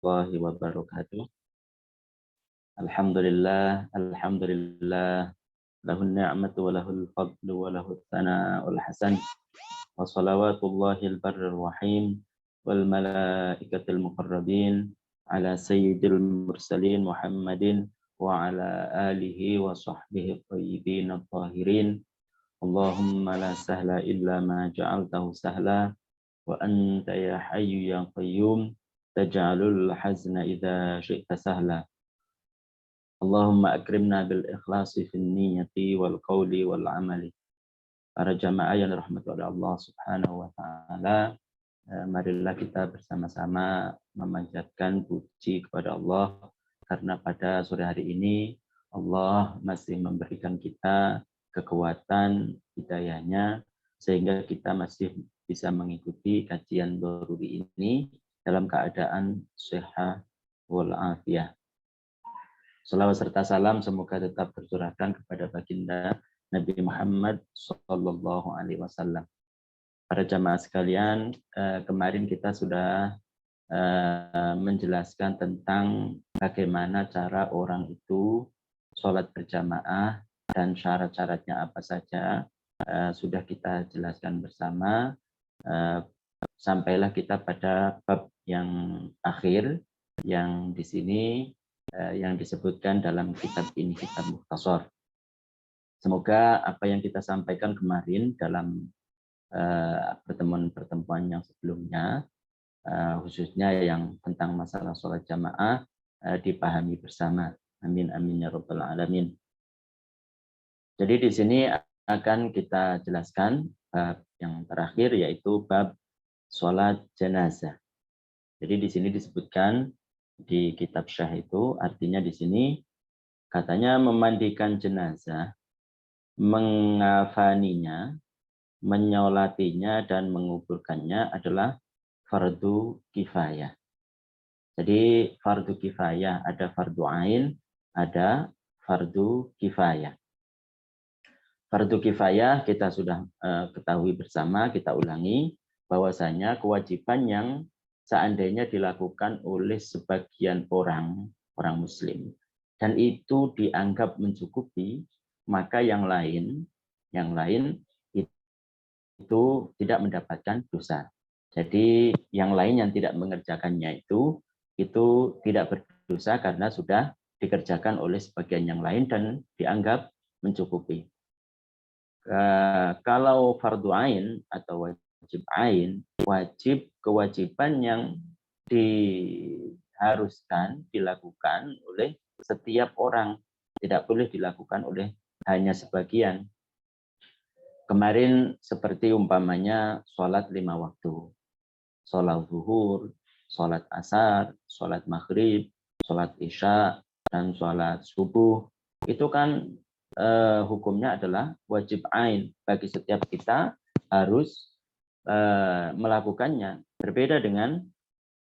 warahmatullahi wabarakatuh. Alhamdulillah, lahun ni'matu wa lahul fadlu wa lahul thana'ul hasan. Wa salawatullahil barril rahim wal malaikatil muqarrabin ala sayyidil mursalin Muhammadin wa ala alihi wa sahbihi thayyibin at-tahirin. Allahumma la sahla illa ma ja'altahu sahla wa anta ya hayyu ya qayyum taj'alul hazna idza syi'ta sahla. Allahumma akrimna bil ikhlasi fin niyyati wal qawli wal amali. Para jamaah yang dirahmati oleh Allah Subhanahu wa taala, marilah kita bersama-sama memanjatkan puji kepada Allah karena pada sore hari ini Allah masih memberikan kita kekuatan hidayahnya sehingga kita masih bisa mengikuti kajian Daruri ini dalam keadaan sehat wal afiyah. Salawat serta salam semoga tetap tercurahkan kepada baginda Nabi Muhammad Sallallahu Alaihi Wasallam. Para jamaah sekalian, kemarin kita sudah menjelaskan tentang bagaimana cara orang itu sholat berjamaah dan syarat-syaratnya apa saja. Sudah kita jelaskan bersama. Sampailah kita pada bab yang akhir yang di sini yang disebutkan dalam kitab ini, kitab Mukhtasar. Semoga apa yang kita sampaikan kemarin dalam pertemuan-pertemuan yang sebelumnya, khususnya yang tentang masalah sholat jamaah, dipahami bersama. Amin, amin, ya rabbal alamin. Jadi di sini akan kita jelaskan bab yang terakhir, yaitu bab sholat jenazah. Jadi di sini disebutkan di kitab syah itu, artinya di sini katanya memandikan jenazah, mengafaninya, menyolatinya dan menguburkannya adalah fardu kifayah. Jadi fardu kifayah ada fardu ain, ada fardu kifayah. Fardu kifayah kita sudah ketahui bersama, kita ulangi bahwasanya kewajiban yang seandainya dilakukan oleh sebagian orang muslim dan itu dianggap mencukupi, maka yang lain itu tidak mendapatkan dosa. Jadi yang lain yang tidak mengerjakannya itu tidak berdosa karena sudah dikerjakan oleh sebagian yang lain dan dianggap mencukupi. Kalau fardu ain atau wajib ain, kewajiban yang diharuskan dilakukan oleh setiap orang, tidak boleh dilakukan oleh hanya sebagian. Kemarin seperti umpamanya sholat 5 waktu, sholat zuhur, sholat asar, sholat maghrib, sholat isya, dan sholat subuh, itu kan hukumnya adalah wajib ain bagi setiap kita, harus melakukannya. Berbeda dengan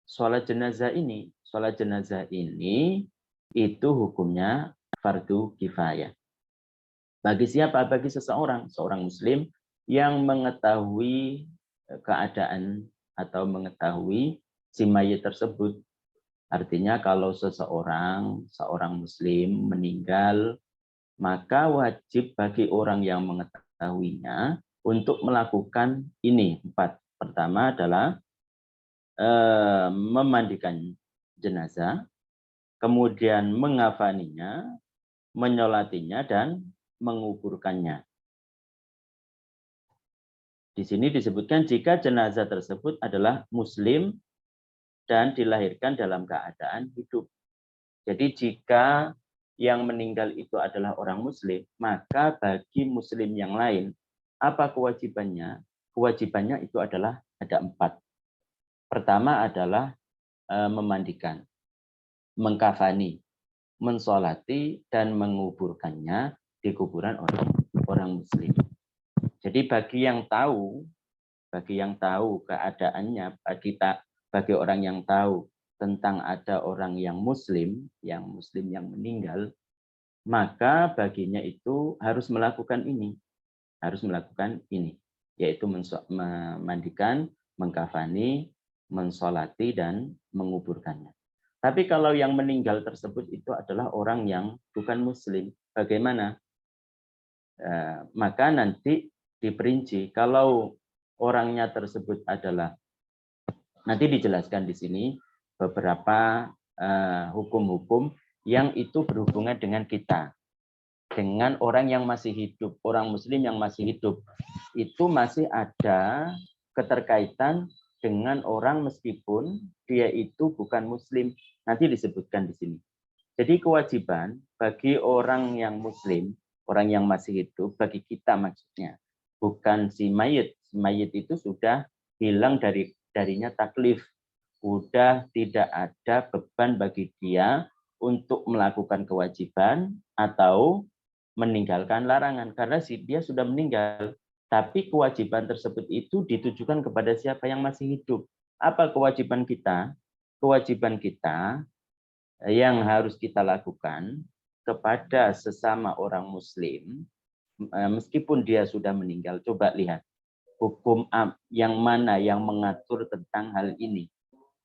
sholat jenazah ini. Sholat jenazah ini itu hukumnya fardu kifayah. Bagi siapa? Bagi seorang muslim yang mengetahui keadaan atau mengetahui si mayit tersebut. Artinya kalau seorang muslim meninggal, maka wajib bagi orang yang mengetahuinya untuk melakukan ini 4. Pertama adalah memandikan jenazah, kemudian mengafaninya, menyolatinya, dan menguburkannya. Di sini disebutkan jika jenazah tersebut adalah muslim dan dilahirkan dalam keadaan hidup. Jadi jika yang meninggal itu adalah orang muslim, maka bagi muslim yang lain, apa kewajibannya? Kewajibannya itu adalah ada 4. Pertama adalah memandikan, mengkafani, mensolati, dan menguburkannya di kuburan orang muslim. Jadi bagi yang tahu keadaannya, bagi orang yang tahu tentang ada orang yang muslim yang meninggal, maka baginya itu harus melakukan ini, yaitu memandikan, mengkafani, mensolati, dan menguburkannya. Tapi kalau yang meninggal tersebut itu adalah orang yang bukan muslim, bagaimana? Maka nanti diperinci kalau orangnya tersebut adalah, nanti dijelaskan di sini beberapa hukum-hukum yang itu berhubungan dengan kita, dengan orang yang masih hidup, orang muslim yang masih hidup, itu masih ada keterkaitan dengan orang meskipun dia itu bukan muslim. Nanti disebutkan di sini. Jadi kewajiban bagi orang yang muslim, orang yang masih hidup, bagi kita maksudnya, bukan si mayit. Si mayit itu sudah hilang darinya taklif. Sudah tidak ada beban bagi dia untuk melakukan kewajiban atau meninggalkan larangan. Karena dia sudah meninggal. Tapi kewajiban tersebut itu ditujukan kepada siapa yang masih hidup. Apa kewajiban kita? Kewajiban kita yang harus kita lakukan kepada sesama orang muslim, meskipun dia sudah meninggal. Coba lihat, hukum yang mana yang mengatur tentang hal ini.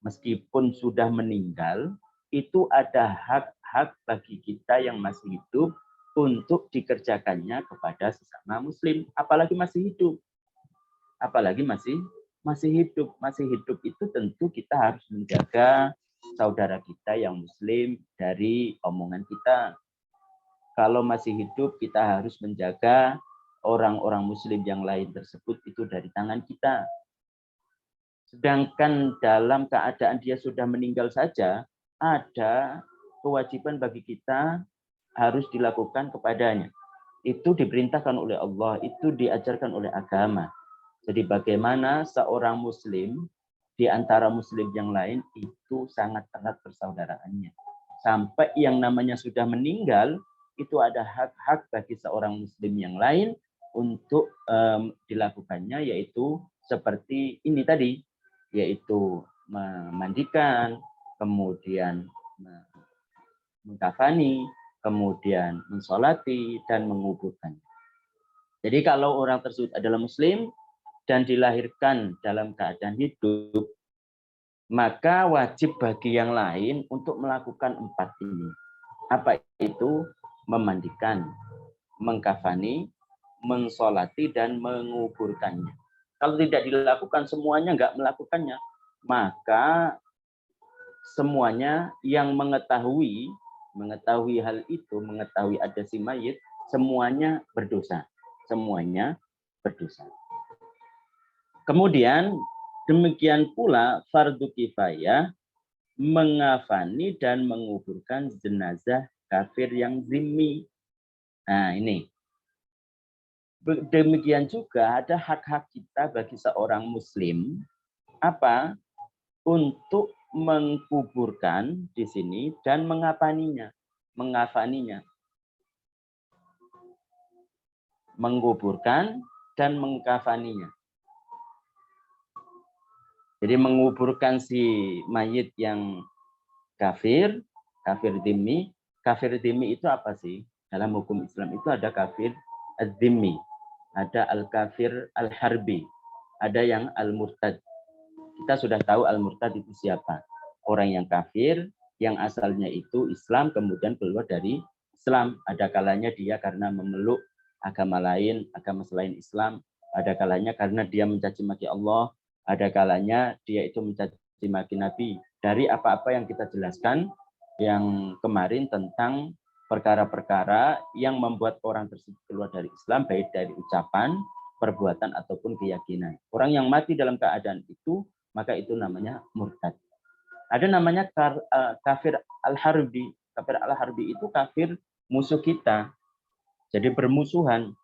Meskipun sudah meninggal, itu ada hak-hak bagi kita yang masih hidup untuk dikerjakannya kepada sesama muslim, apalagi masih hidup. Apalagi masih hidup. Masih hidup itu tentu kita harus menjaga saudara kita yang muslim dari omongan kita. Kalau masih hidup, kita harus menjaga orang-orang muslim yang lain tersebut itu dari tangan kita. Sedangkan dalam keadaan dia sudah meninggal saja, ada kewajiban bagi kita harus dilakukan kepadanya. Itu diperintahkan oleh Allah, itu diajarkan oleh agama. Jadi bagaimana seorang muslim di antara muslim yang lain itu sangat erat persaudaraannya. Sampai yang namanya sudah meninggal, itu ada hak-hak bagi seorang muslim yang lain untuk dilakukannya, yaitu seperti ini tadi, yaitu memandikan, kemudian mengkafani, kemudian mensolati, dan menguburkan. Jadi kalau orang tersebut adalah muslim dan dilahirkan dalam keadaan hidup, maka wajib bagi yang lain untuk melakukan 4 ini. Apa itu? Memandikan, mengkafani, mensolati, dan menguburkannya. Kalau tidak dilakukan, semuanya nggak melakukannya, maka semuanya yang mengetahui hal itu, mengetahui ada si mayit, semuanya berdosa. Semuanya berdosa. Kemudian demikian pula fardu kifayah mengafani dan menguburkan jenazah kafir yang zimmi. Nah, ini. Demikian juga ada hak-hak kita bagi seorang muslim apa? Untuk mengkuburkan di sini dan mengafaninya. Menguburkan dan mengkafaninya. Jadi menguburkan si mayit yang kafir dhimmi. Kafir dhimmi itu apa sih? Dalam hukum Islam itu ada kafir ad-dhimmi, ada al-kafir al-harbi, ada yang al-murtad. Kita sudah tahu al-murtad itu siapa? Orang yang kafir, yang asalnya itu Islam, kemudian keluar dari Islam. Ada kalanya dia karena memeluk agama lain, agama selain Islam. Ada kalanya karena dia mencaci maki Allah. Ada kalanya dia itu mencaci maki Nabi. Dari apa-apa yang kita jelaskan yang kemarin tentang perkara-perkara yang membuat orang tersebut keluar dari Islam, baik dari ucapan, perbuatan, ataupun keyakinan. Orang yang mati dalam keadaan itu, maka itu namanya murtad. Ada namanya kafir al-harbi. Kafir al-harbi itu kafir musuh kita. Jadi bermusuhan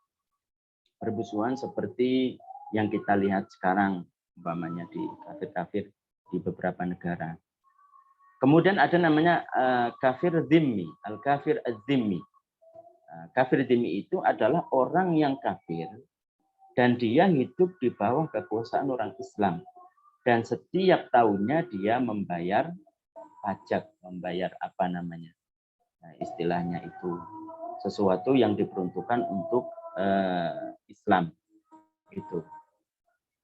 seperti yang kita lihat sekarang, umpamanya di kafir-kafir di beberapa negara. Kemudian ada namanya kafir dhimmi, al-kafir az-dhimmi. Kafir dhimmi itu adalah orang yang kafir dan dia hidup di bawah kekuasaan orang Islam. Dan setiap tahunnya dia membayar pajak, membayar apa namanya, istilahnya itu sesuatu yang diperuntukkan untuk Islam. Itu.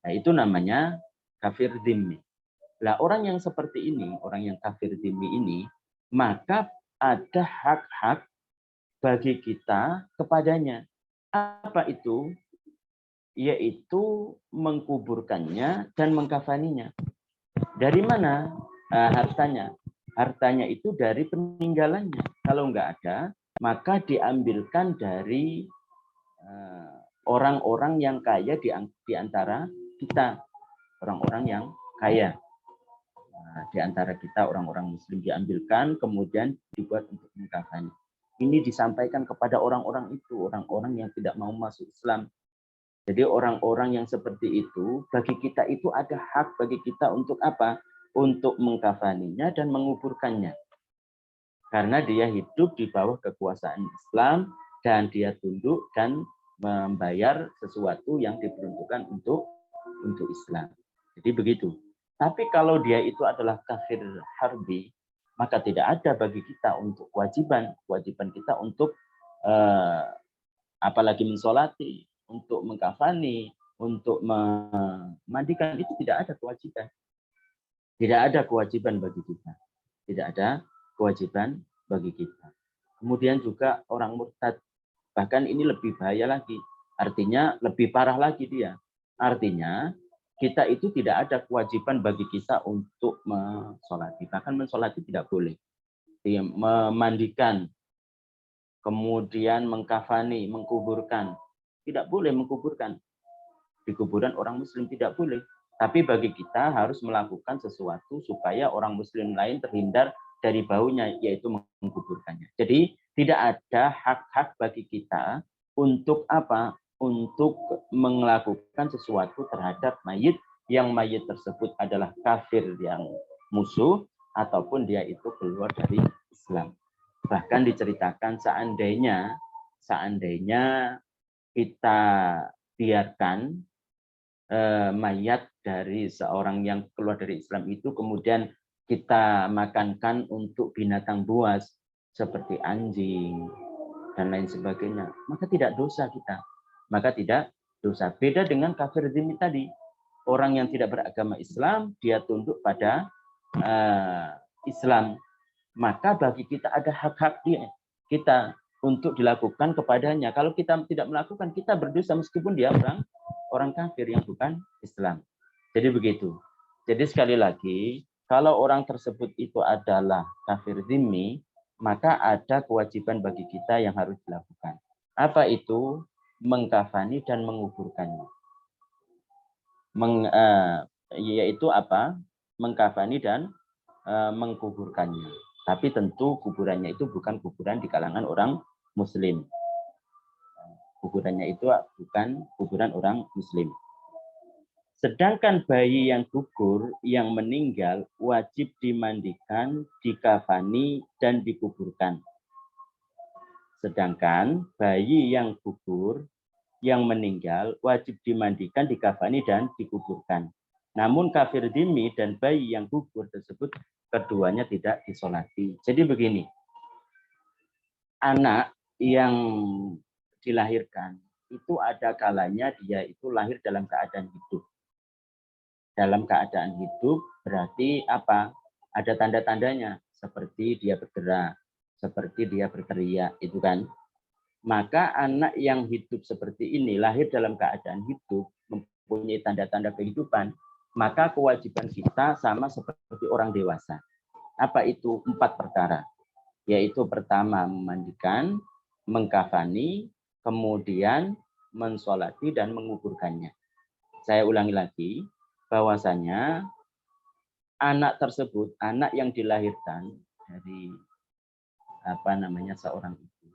Nah, itu namanya kafir dhimmi. Nah, orang yang seperti ini, orang yang kafir dzimmi ini, maka ada hak-hak bagi kita kepadanya. Apa itu? Yaitu mengkuburkannya dan mengkafaninya. Dari mana hartanya? Hartanya itu dari peninggalannya. Kalau enggak ada, maka diambilkan dari orang-orang yang kaya di antara kita. Orang-orang yang kaya. Di antara kita, orang-orang muslim diambilkan, kemudian dibuat untuk mengkafani. Ini disampaikan kepada orang-orang itu, orang-orang yang tidak mau masuk Islam. Jadi orang-orang yang seperti itu, bagi kita itu ada hak bagi kita untuk apa? Untuk mengkafaninya dan menguburkannya. Karena dia hidup di bawah kekuasaan Islam dan dia tunduk dan membayar sesuatu yang diperuntukkan untuk Islam. Jadi begitu. Tapi kalau dia itu adalah kafir harbi, maka tidak ada bagi kita untuk kewajiban kita untuk apalagi mensolati, untuk mengkafani, untuk memandikan, itu tidak ada kewajiban. Tidak ada kewajiban bagi kita. Tidak ada kewajiban bagi kita. Kemudian juga orang murtad, bahkan ini lebih bahaya lagi. Artinya lebih parah lagi dia. Artinya kita itu tidak ada kewajiban bagi kita untuk mensolati. Bahkan mensolati tidak boleh. Memandikan, kemudian mengkafani, mengkuburkan. Tidak boleh mengkuburkan. Di kuburan orang muslim tidak boleh. Tapi bagi kita harus melakukan sesuatu supaya orang muslim lain terhindar dari baunya, yaitu mengkuburkannya. Jadi tidak ada hak-hak bagi kita untuk apa? Untuk melakukan sesuatu terhadap mayit yang mayit tersebut adalah kafir yang musuh ataupun dia itu keluar dari Islam. Bahkan diceritakan seandainya kita biarkan mayat dari seorang yang keluar dari Islam itu kemudian kita makankan untuk binatang buas seperti anjing dan lain sebagainya, maka tidak dosa kita. Maka tidak dosa. Beda dengan kafir dzimmi tadi. Orang yang tidak beragama Islam, dia tunduk pada Islam. Maka bagi kita ada hak-hak kita untuk dilakukan kepadanya. Kalau kita tidak melakukan, kita berdosa meskipun dia orang kafir yang bukan Islam. Jadi begitu. Jadi sekali lagi, kalau orang tersebut itu adalah kafir dzimmi, maka ada kewajiban bagi kita yang harus dilakukan. Apa itu? Mengkafani dan menguburkannya. Yaitu apa? Mengkafani dan mengkuburkannya. Tapi tentu kuburannya itu bukan kuburan di kalangan orang muslim. Kuburannya itu bukan kuburan orang muslim. Sedangkan bayi yang gugur, yang meninggal, wajib dimandikan, dikafani, dan dikuburkan. Sedangkan bayi yang gugur, yang meninggal, wajib dimandikan, dikafani, dan dikuburkan. Namun kafir dzimmi dan bayi yang gugur tersebut, keduanya tidak disolati. Jadi begini, anak yang dilahirkan, itu ada kalanya dia itu lahir dalam keadaan hidup. Dalam keadaan hidup berarti apa? Ada tanda-tandanya, seperti dia bergerak, seperti dia berteriak, itu kan. Maka anak yang hidup seperti ini, lahir dalam keadaan hidup, mempunyai tanda-tanda kehidupan, maka kewajiban kita sama seperti orang dewasa. Apa itu? 4 perkara. Yaitu pertama memandikan, mengkafani, kemudian mensolati dan menguburkannya. Saya ulangi lagi, bahwasanya anak tersebut, anak yang dilahirkan dari seorang ibu,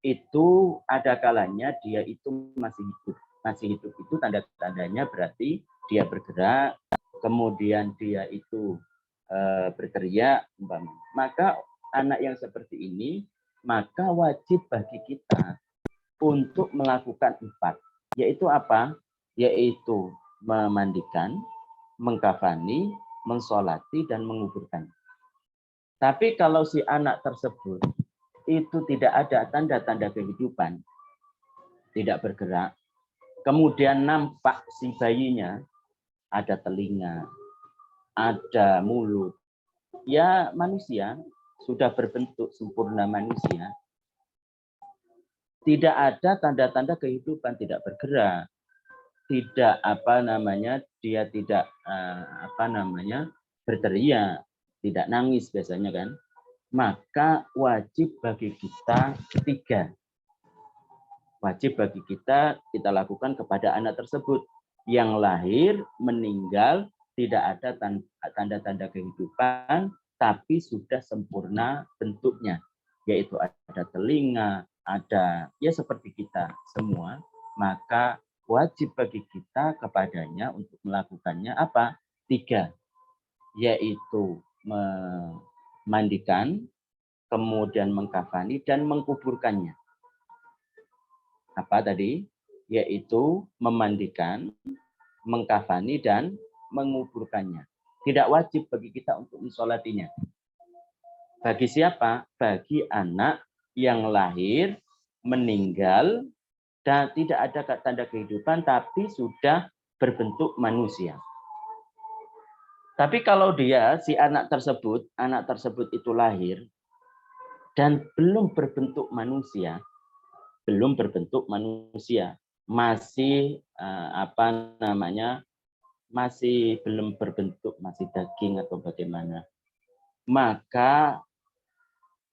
itu ada kalanya dia itu masih hidup. Masih hidup itu tanda-tandanya berarti dia bergerak, kemudian dia itu berteriak, maka anak yang seperti ini, maka wajib bagi kita untuk melakukan 4. Yaitu apa? Yaitu memandikan, mengkafani, mensolati, dan menguburkan. Tapi kalau si anak tersebut itu tidak ada tanda-tanda kehidupan, tidak bergerak, kemudian nampak si bayinya ada telinga, ada mulut. Ya manusia, sudah berbentuk sempurna manusia. Tidak ada tanda-tanda kehidupan, tidak bergerak, tidak dia tidak berteriak, tidak nangis biasanya kan. Maka wajib bagi kita tiga. Wajib bagi kita lakukan kepada anak tersebut yang lahir, meninggal, tidak ada tanda-tanda kehidupan, tapi sudah sempurna bentuknya, yaitu ada telinga, ada ya seperti kita semua, maka wajib bagi kita kepadanya untuk melakukannya apa? Tiga, yaitu memandikan, kemudian mengkafani dan mengkuburkannya. Apa tadi? Yaitu memandikan, mengkafani dan menguburkannya. Tidak wajib bagi kita untuk mensolatinya. Bagi siapa? Bagi anak yang lahir, meninggal, dan tidak ada tanda kehidupan, tapi sudah berbentuk manusia. Tapi kalau dia, si anak tersebut itu lahir, dan belum berbentuk manusia, masih masih belum berbentuk, masih daging atau bagaimana, maka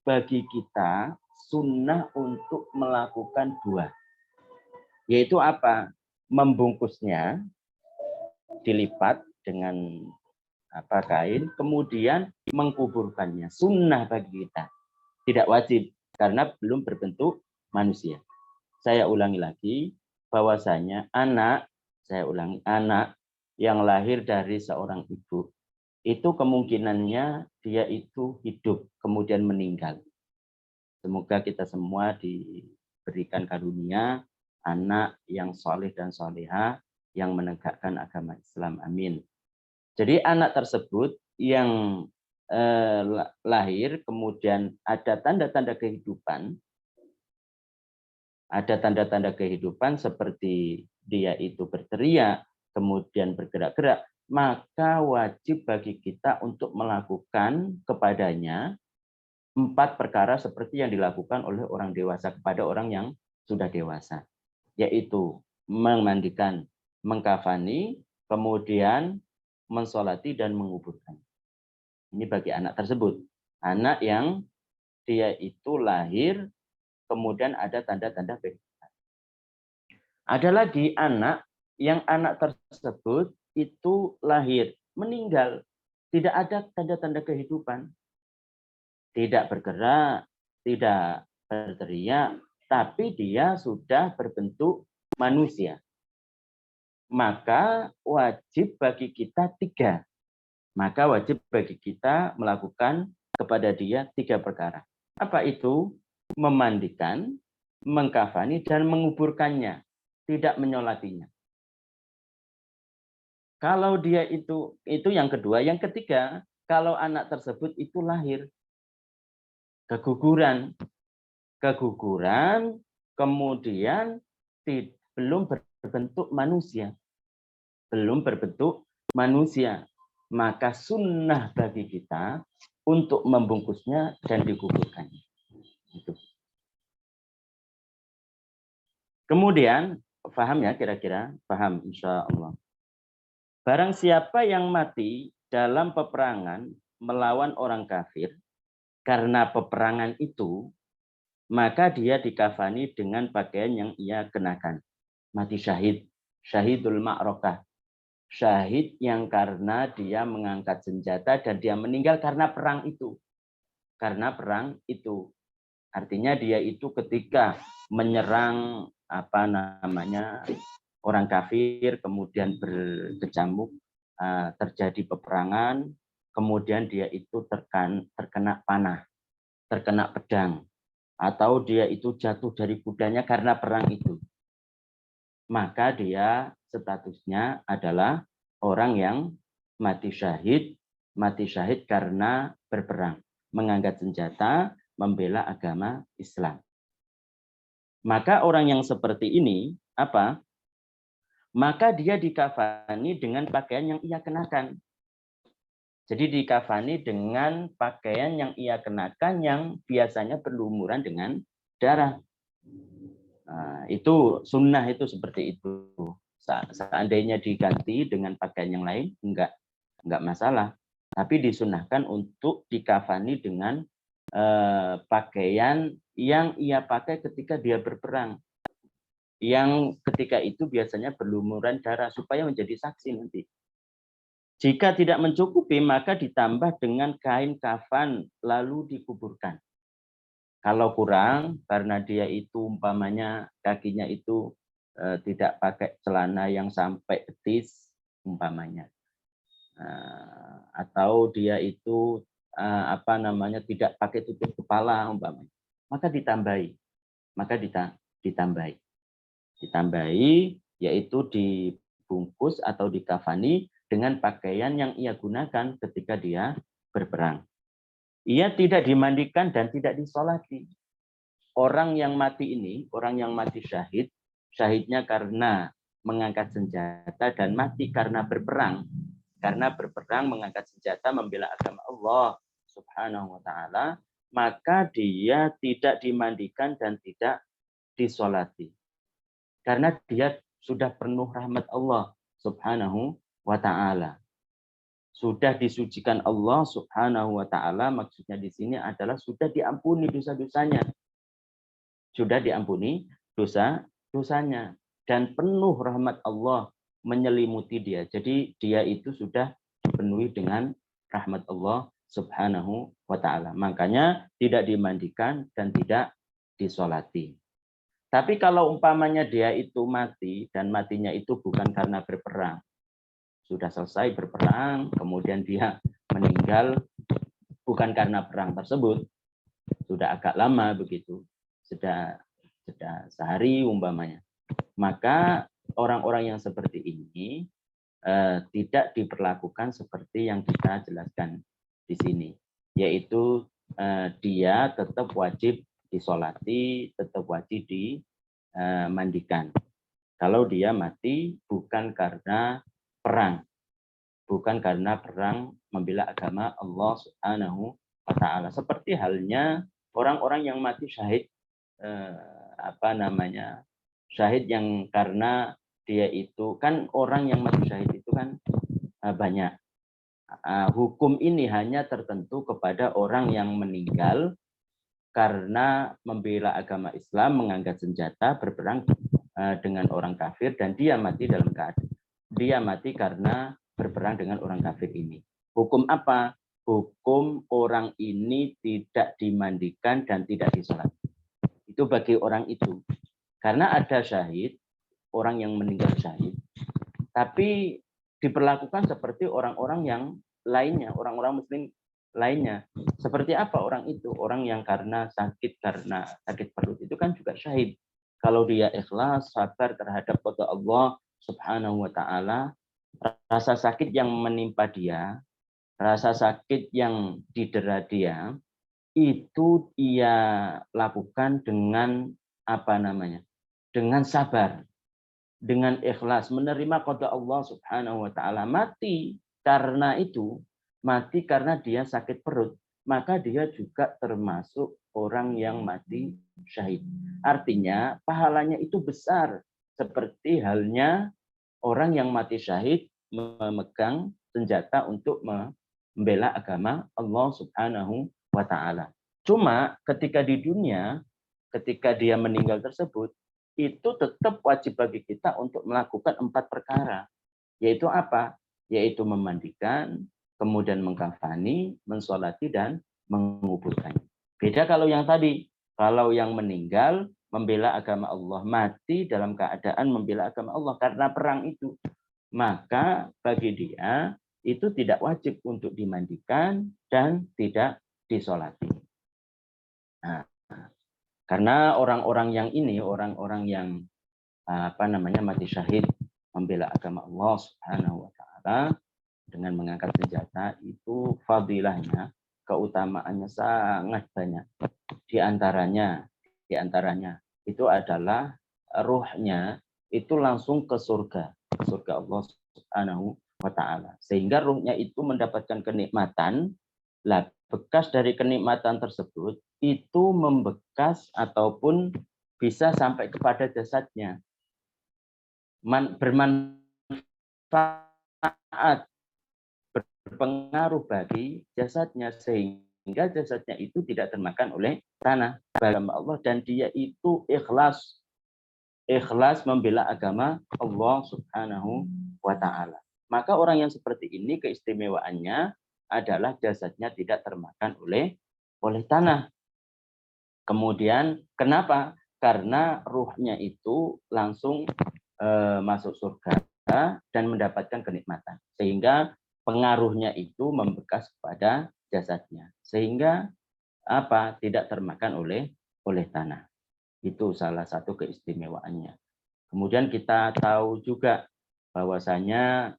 bagi kita sunnah untuk melakukan dua, yaitu apa? Membungkusnya, dilipat dengan kain, kemudian mengkuburkannya. Sunnah bagi kita, tidak wajib karena belum berbentuk manusia. Saya ulangi lagi, bahwasanya anak yang lahir dari seorang ibu, itu kemungkinannya dia itu hidup, kemudian meninggal. Semoga kita semua diberikan karunia anak yang soleh dan soleha, yang menegakkan agama Islam. Amin. Jadi anak tersebut yang lahir, kemudian ada tanda-tanda kehidupan seperti dia itu berteriak, kemudian bergerak-gerak, maka wajib bagi kita untuk melakukan kepadanya 4 perkara seperti yang dilakukan oleh orang dewasa kepada orang yang sudah dewasa, yaitu memandikan, mengkafani, kemudian mensolati dan menguburkan. Ini bagi anak tersebut. Anak yang dia itu lahir, kemudian ada tanda-tanda kehidupan. Ada lagi anak tersebut itu lahir, meninggal, tidak ada tanda-tanda kehidupan, tidak bergerak, tidak berteriak, tapi dia sudah berbentuk manusia. Maka wajib bagi kita 3. Maka wajib bagi kita melakukan kepada dia 3 perkara. Apa itu? Memandikan, mengkafani, dan menguburkannya. Tidak menyolatinya. Kalau dia itu yang kedua. Yang ketiga, kalau anak tersebut itu lahir keguguran, kemudian belum berbentuk manusia, maka sunnah bagi kita untuk membungkusnya dan dikuburkannya. Kemudian, paham ya kira-kira? Paham insya Allah. Barang siapa yang mati dalam peperangan melawan orang kafir, karena peperangan itu, maka dia dikafani dengan pakaian yang ia kenakan. Mati syahid, syahidul ma'rokah. Syahid yang karena dia mengangkat senjata dan dia meninggal karena perang itu. Artinya dia itu ketika menyerang orang kafir, kemudian berkecamuk, terjadi peperangan, kemudian dia itu terkena panah, terkena pedang, atau dia itu jatuh dari kudanya karena perang itu. Maka dia statusnya adalah orang yang mati syahid karena berperang, mengangkat senjata, membela agama Islam. Maka orang yang seperti ini, apa? Maka dia dikafani dengan pakaian yang ia kenakan. Jadi dikafani dengan pakaian yang ia kenakan yang biasanya berlumuran dengan darah. Nah, itu sunnah itu seperti itu. Seandainya diganti dengan pakaian yang lain, enggak masalah. Tapi disunnahkan untuk dikafani dengan pakaian yang ia pakai ketika dia berperang. Yang ketika itu biasanya berlumuran darah supaya menjadi saksi nanti. Jika tidak mencukupi, maka ditambah dengan kain kafan lalu dikuburkan. Kalau kurang, karena dia itu umpamanya kakinya itu tidak pakai celana yang sampai betis, umpamanya. Atau dia itu tidak pakai tutup kepala, umpamanya. Maka ditambahi. Ditambahi, yaitu dibungkus atau dikafani dengan pakaian yang ia gunakan ketika dia berperang. Ia tidak dimandikan dan tidak disolati. Orang yang mati ini, orang yang mati syahid, syahidnya karena mengangkat senjata dan mati karena berperang. Karena berperang, mengangkat senjata, membela agama Allah Subhanahu wa ta'ala, maka dia tidak dimandikan dan tidak disolati. Karena dia sudah penuh rahmat Allah Subhanahu wa ta'ala. Sudah disucikan Allah Subhanahu wa ta'ala, maksudnya di sini adalah sudah diampuni dosa-dosanya. Sudah diampuni dosa-dosanya dan penuh rahmat Allah menyelimuti dia. Jadi dia itu sudah dipenuhi dengan rahmat Allah Subhanahu wa ta'ala. Makanya tidak dimandikan dan tidak disolati. Tapi kalau umpamanya dia itu mati dan matinya itu bukan karena berperang, sudah selesai berperang, kemudian dia meninggal bukan karena perang tersebut, sudah agak lama begitu, sudah sehari umpamanya. Maka orang-orang yang seperti ini tidak diperlakukan seperti yang kita jelaskan di sini, yaitu dia tetap wajib disolati, tetap wajib dimandikan. Kalau dia mati bukan karena perang, bukan karena perang membela agama Allah Subhanahu wa ta'ala. Seperti halnya orang-orang yang mati syahid, syahid yang karena dia itu kan, orang yang mati syahid itu kan banyak. Hukum ini hanya tertentu kepada orang yang meninggal karena membela agama Islam, mengangkat senjata, berperang dengan orang kafir, dan dia mati dalam keadaan dia mati karena berperang dengan orang kafir ini. Hukum apa? Hukum orang ini tidak dimandikan dan tidak disolati. Itu bagi orang itu. Karena ada syahid, orang yang meninggal syahid, tapi diperlakukan seperti orang-orang yang lainnya, orang-orang muslim lainnya. Seperti apa orang itu? Orang yang karena sakit perut itu kan juga syahid. Kalau dia ikhlas, sabar terhadap qada Allah Subhanahu wa ta'ala, rasa sakit yang menimpa dia, rasa sakit yang didera dia, itu ia lakukan dengan dengan sabar, dengan ikhlas, menerima qada Allah Subhanahu wa ta'ala. Mati karena dia sakit perut, maka dia juga termasuk orang yang mati syahid. Artinya pahalanya itu besar, seperti halnya orang yang mati syahid memegang senjata untuk membela agama Allah Subhanahu wa ta'ala. Cuma ketika di dunia, ketika dia meninggal tersebut, itu tetap wajib bagi kita untuk melakukan 4 perkara. Yaitu apa? Yaitu memandikan, kemudian mengkafani, mensolati, dan menguburkan. Beda kalau yang tadi. Kalau yang meninggal membela agama Allah, mati dalam keadaan membela agama Allah karena perang itu, maka bagi dia itu tidak wajib untuk dimandikan dan tidak disolati. Nah, karena orang-orang yang ini, orang-orang yang mati syahid membela agama Allah Subhanahu wa ta'ala dengan mengangkat senjata, itu fadilahnya, keutamaannya sangat banyak. Di antaranya itu adalah ruhnya itu langsung ke surga Allah Subhanahu wa ta'ala. Sehingga ruhnya itu mendapatkan kenikmatan, lah bekas dari kenikmatan tersebut itu membekas ataupun bisa sampai kepada jasadnya. Bermanfaat, berpengaruh bagi jasadnya, sehingga jasadnya itu tidak termakan oleh tanah agama Allah, dan dia itu ikhlas membela agama Allah Subhanahu wa ta'ala. Maka orang yang seperti ini keistimewaannya adalah jasadnya tidak termakan oleh tanah. Kemudian kenapa? Karena ruhnya itu langsung masuk surga dan mendapatkan kenikmatan. Sehingga pengaruhnya itu membekas pada jasadnya. Sehingga apa? Tidak termakan oleh tanah. Itu salah satu keistimewaannya. Kemudian kita tahu juga bahwasanya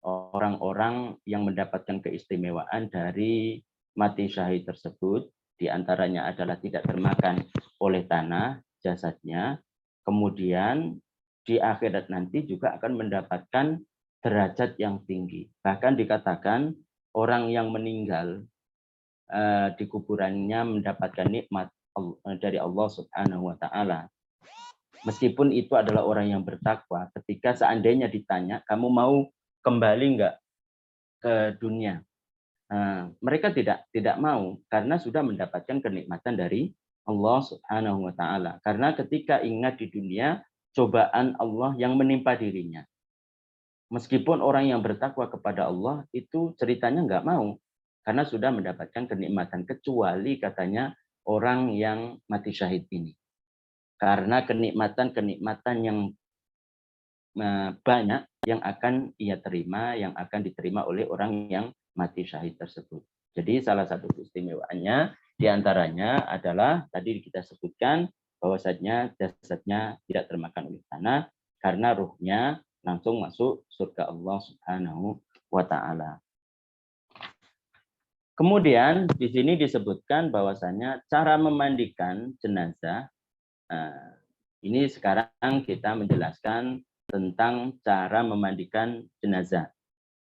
orang-orang yang mendapatkan keistimewaan dari mati syahid tersebut, diantaranya adalah tidak termakan oleh tanah jasadnya, kemudian di akhirat nanti juga akan mendapatkan derajat yang tinggi. Bahkan dikatakan orang yang meninggal di kuburannya mendapatkan nikmat dari Allah Subhanahu wa ta'ala. Meskipun itu adalah orang yang bertakwa, ketika seandainya ditanya, kamu mau kembali enggak ke dunia? Mereka tidak mau, karena sudah mendapatkan kenikmatan dari Allah Subhanahu wa ta'ala. Karena ketika ingat di dunia, cobaan Allah yang menimpa dirinya. Meskipun orang yang bertakwa kepada Allah itu ceritanya enggak mau, karena sudah mendapatkan kenikmatan, kecuali katanya orang yang mati syahid ini. Karena kenikmatan-kenikmatan yang banyak yang akan ia terima, yang akan diterima oleh orang yang mati syahid tersebut. Jadi salah satu keistimewaannya diantaranya adalah tadi kita sebutkan bahwasanya jasadnya tidak termakan oleh tanah karena ruhnya langsung masuk surga Allah Subhanahu wa ta'ala. Kemudian di sini disebutkan bahwasanya cara memandikan jenazah. Ini sekarang kita menjelaskan tentang cara memandikan jenazah.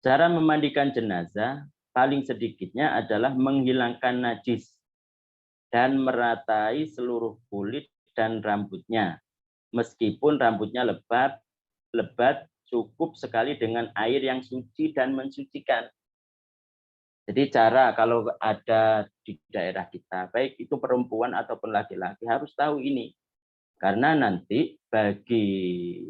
Cara memandikan jenazah paling sedikitnya adalah menghilangkan najis dan meratai seluruh kulit dan rambutnya. Meskipun rambutnya lebat, cukup sekali dengan air yang suci dan mensucikan. Jadi cara kalau ada di daerah kita, baik itu perempuan ataupun laki-laki harus tahu ini. Karena nanti bagi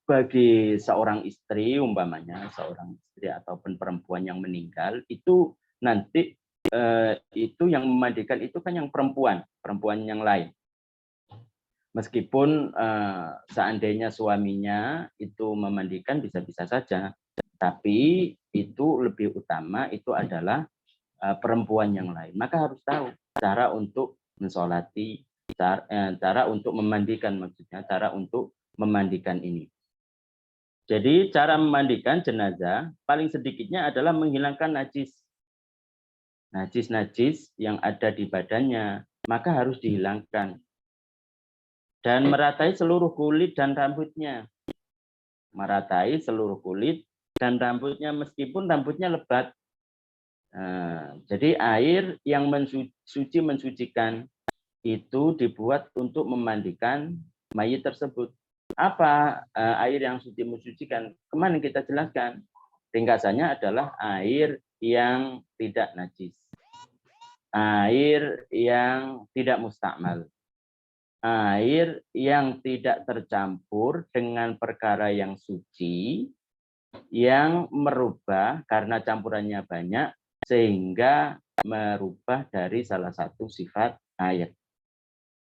bagi seorang istri umpamanya, seorang istri ataupun perempuan yang meninggal itu nanti itu yang memandikan itu kan yang perempuan yang lain. Meskipun seandainya suaminya itu memandikan bisa-bisa saja, tapi itu lebih utama itu adalah perempuan yang lain. Maka harus tahu cara untuk mensolati, cara untuk memandikan, maksudnya cara untuk memandikan ini. Jadi cara memandikan jenazah paling sedikitnya adalah menghilangkan najis yang ada di badannya, maka harus dihilangkan. Dan meratai seluruh kulit dan rambutnya. Meratai seluruh kulit dan rambutnya meskipun rambutnya lebat. Jadi air yang mensucikan itu dibuat untuk memandikan mayit tersebut. Apa air yang suci mensucikan? Kemarin kita jelaskan. Ringkasannya adalah air yang tidak najis. Air yang tidak mustakmal. Air yang tidak tercampur dengan perkara yang suci, yang merubah karena campurannya banyak, sehingga merubah dari salah satu sifat air.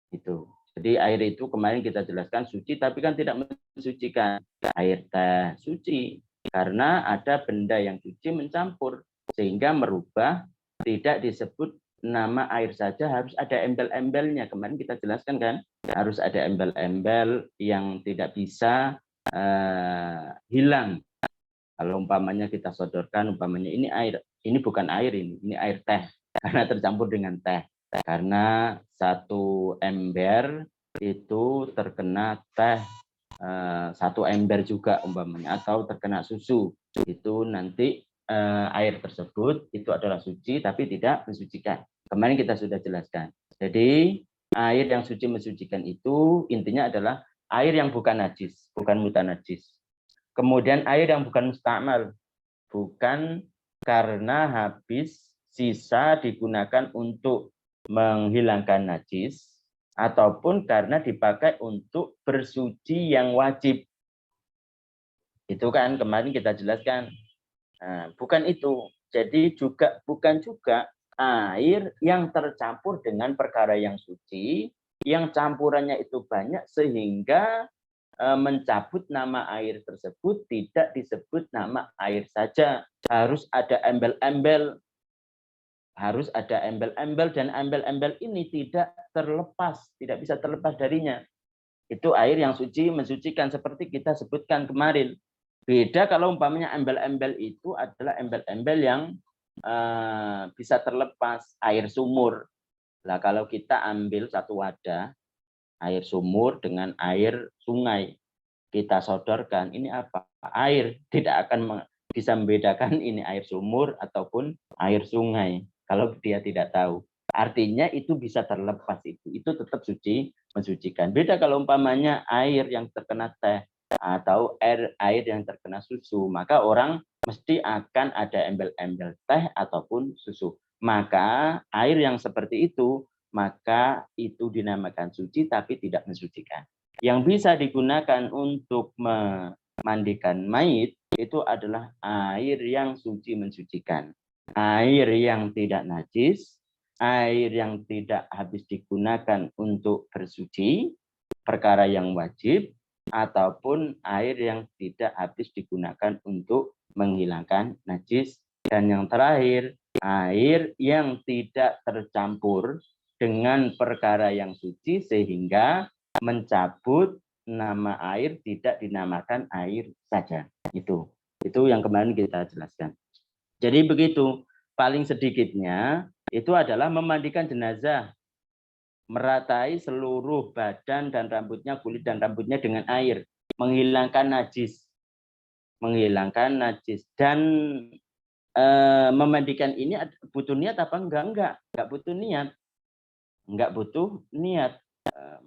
Itu. Jadi air itu kemarin kita jelaskan suci, tapi kan tidak mensucikan. Air teh suci, karena ada benda yang suci mencampur, sehingga merubah, tidak disebut nama air saja, harus ada embel-embelnya. Kemarin kita jelaskan kan, harus ada embel-embel yang tidak bisa hilang. Kalau umpamanya kita sodorkan, umpamanya ini air, ini bukan air, ini air teh, karena tercampur dengan teh. Karena satu ember itu terkena teh satu ember juga umpamanya, atau terkena susu, itu nanti air tersebut itu adalah suci tapi tidak mensucikan. Kemarin kita sudah jelaskan. Jadi air yang suci mensucikan itu intinya adalah air yang bukan najis, bukan mutanajis. Kemudian air yang bukan mustakmal, bukan karena habis sisa digunakan untuk menghilangkan najis, ataupun karena dipakai untuk bersuci yang wajib. Itu kan kemarin kita jelaskan. Nah, bukan itu. Jadi bukan juga air yang tercampur dengan perkara yang suci, yang campurannya itu banyak sehingga mencabut nama air tersebut tidak disebut nama air saja. Harus ada embel-embel. Harus ada embel-embel, dan embel-embel ini tidak terlepas, tidak bisa terlepas darinya. Itu air yang suci mensucikan seperti kita sebutkan kemarin. Beda kalau umpamanya embel-embel itu adalah embel-embel yang bisa terlepas, air sumur. Nah, kalau kita ambil satu wadah air sumur dengan air sungai, kita sodorkan, ini apa? Air. Tidak akan bisa membedakan ini air sumur ataupun air sungai kalau dia tidak tahu. Artinya itu bisa terlepas, itu tetap suci mensucikan. Beda kalau umpamanya air yang terkena teh atau air yang terkena susu, maka orang mesti akan ada embel-embel teh ataupun susu. Maka air yang seperti itu, maka itu dinamakan suci tapi tidak mensucikan. Yang bisa digunakan untuk memandikan mayit itu adalah air yang suci mensucikan. Air yang tidak najis, air yang tidak habis digunakan untuk bersuci, perkara yang wajib, ataupun air yang tidak habis digunakan untuk menghilangkan najis. Dan yang terakhir, air yang tidak tercampur dengan perkara yang suci sehingga mencabut nama air tidak dinamakan air saja. Itu yang kemarin kita jelaskan. Jadi begitu, paling sedikitnya itu adalah memandikan jenazah, meratai seluruh badan dan rambutnya, kulit dan rambutnya dengan air, menghilangkan najis, dan memandikan ini butuh niat apa enggak butuh niat. Enggak butuh niat.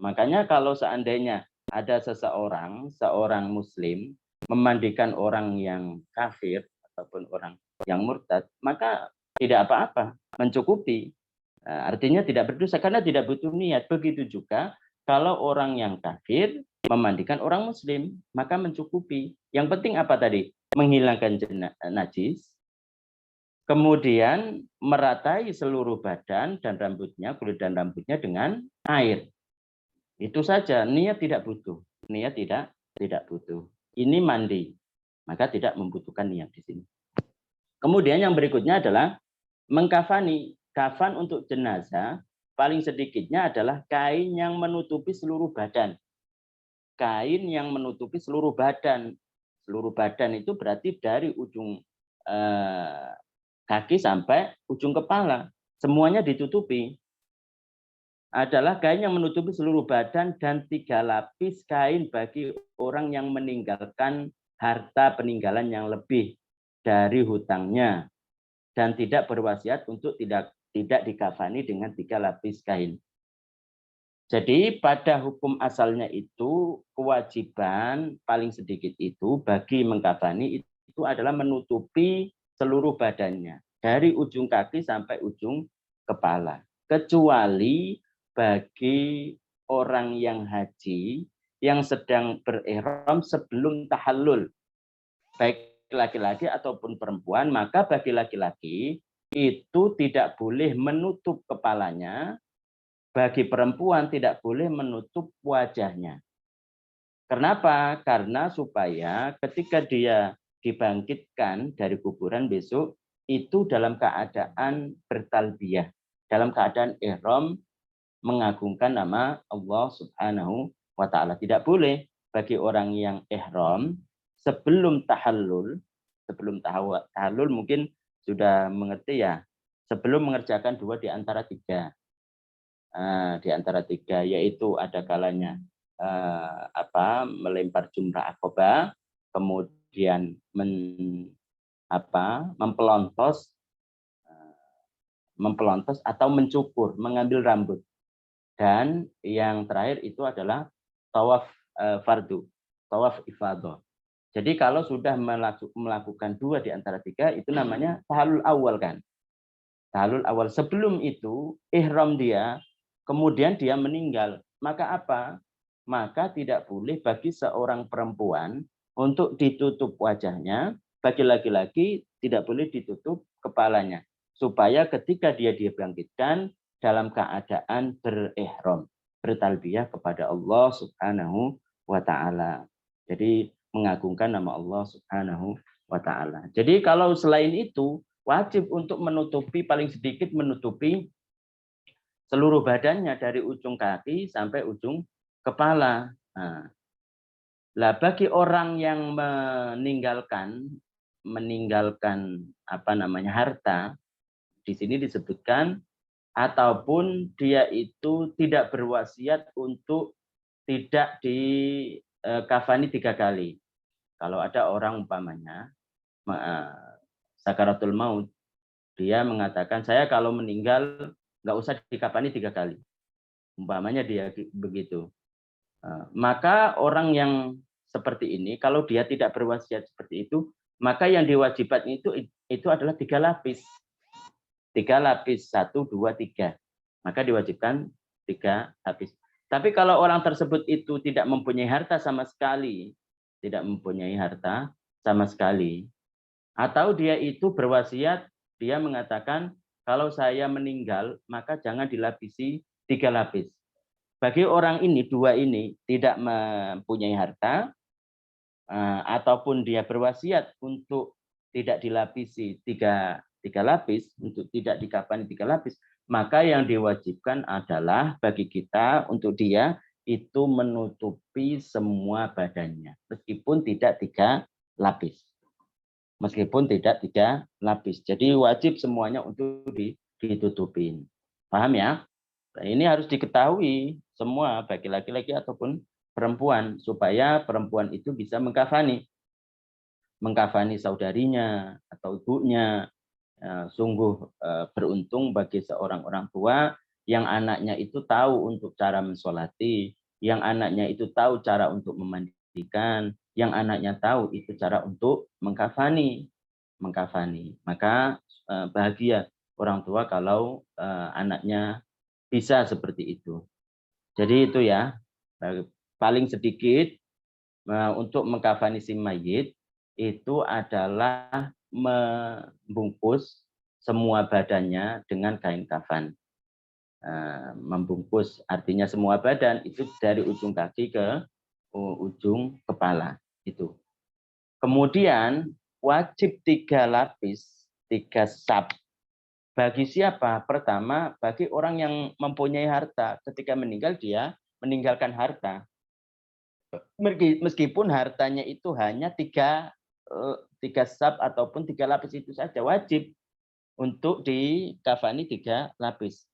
Makanya kalau seandainya ada seorang muslim memandikan orang yang kafir ataupun orang yang murtad, maka tidak apa-apa, mencukupi. Artinya tidak berdosa karena tidak butuh niat. Begitu juga kalau orang yang kafir memandikan orang muslim, maka mencukupi. Yang penting apa tadi? Menghilangkan najis, kemudian meratai seluruh badan dan rambutnya, kulit dan rambutnya dengan air. Itu saja, niat tidak butuh. Niat tidak butuh. Ini mandi, maka tidak membutuhkan niat di sini. Kemudian yang berikutnya adalah mengkafani. Kafan untuk jenazah paling sedikitnya adalah kain yang menutupi seluruh badan. Kain yang menutupi seluruh badan. Seluruh badan itu berarti dari ujung kaki sampai ujung kepala, semuanya ditutupi. Adalah kain yang menutupi seluruh badan dan 3 lapis kain bagi orang yang meninggalkan harta peninggalan yang lebih dari hutangnya dan tidak berwasiat untuk tidak dikafani dengan 3 lapis kain. Jadi pada hukum asalnya itu kewajiban paling sedikit itu bagi mengkafani itu adalah menutupi seluruh badannya dari ujung kaki sampai ujung kepala, kecuali bagi orang yang haji yang sedang berihram sebelum tahallul, baik laki-laki ataupun perempuan, maka bagi laki-laki itu tidak boleh menutup kepalanya, bagi perempuan tidak boleh menutup wajahnya. Kenapa? Karena supaya ketika dia dibangkitkan dari kuburan besok itu dalam keadaan bertalbiyah, dalam keadaan ihram, mengagungkan nama Allah Subhanahu wa Ta'ala. Tidak boleh bagi orang yang ihram sebelum tahallul mungkin sudah mengerti ya, sebelum mengerjakan 2 di antara 3. Di antara 3, yaitu ada kalanya melempar jumrah aqabah, kemudian mempelontos atau mencukur, mengambil rambut. Dan yang terakhir itu adalah tawaf fardu, tawaf ifadah. Jadi kalau sudah melakukan 2 di antara 3, itu namanya tahallul awal kan. Tahallul awal. Sebelum itu ihram dia, kemudian dia meninggal. Maka apa? Maka tidak boleh bagi seorang perempuan untuk ditutup wajahnya, bagi laki-laki tidak boleh ditutup kepalanya. Supaya ketika dia dibangkitkan dalam keadaan berihram, bertalbiyah kepada Allah Subhanahu wa taala. Jadi mengagungkan nama Allah Subhanahu wa taala. Jadi kalau selain itu wajib untuk menutupi, paling sedikit menutupi seluruh badannya dari ujung kaki sampai ujung kepala. Nah, bagi orang yang meninggalkan harta, di sini disebutkan ataupun dia itu tidak berwasiat untuk tidak dikafani 3 kali. Kalau ada orang umpamanya sakaratul maut, dia mengatakan saya kalau meninggal nggak usah dikafani 3 kali. Umpamanya dia begitu. Maka orang yang seperti ini, kalau dia tidak berwasiat seperti itu, maka yang diwajibkan itu adalah 3 lapis. 3 lapis, 1, 2, 3. Maka diwajibkan 3 lapis. Tapi kalau orang tersebut itu tidak mempunyai harta sama sekali, atau dia itu berwasiat, dia mengatakan kalau saya meninggal maka jangan dilapisi 3 lapis. Bagi orang ini, 2 ini tidak mempunyai harta, ataupun dia berwasiat untuk tidak dilapisi 3 lapis, untuk tidak dikafani 3 lapis, maka yang diwajibkan adalah bagi kita untuk dia itu menutupi semua badannya, meskipun tidak 3 lapis. Jadi wajib semuanya untuk ditutupin. Paham ya? Nah, ini harus diketahui semua, bagi laki-laki ataupun perempuan, supaya perempuan itu bisa mengkafani saudarinya atau ibunya. Sungguh beruntung bagi seorang orang tua yang anaknya itu tahu untuk cara mensolati, yang anaknya itu tahu cara untuk memandikan, yang anaknya tahu itu cara untuk mengkafani. Maka bahagia orang tua kalau anaknya bisa seperti itu. Jadi itu ya, paling sedikit untuk mengkafani si mayit itu adalah membungkus semua badannya dengan kain kafan. Membungkus artinya semua badan itu dari ujung kaki ke ujung kepala itu. Kemudian wajib 3 lapis, 3 sab. Bagi siapa? Pertama, bagi orang yang mempunyai harta. Ketika meninggal dia meninggalkan harta. Meskipun hartanya itu hanya 3 sab ataupun 3 lapis itu saja, wajib untuk dikafani 3 lapis.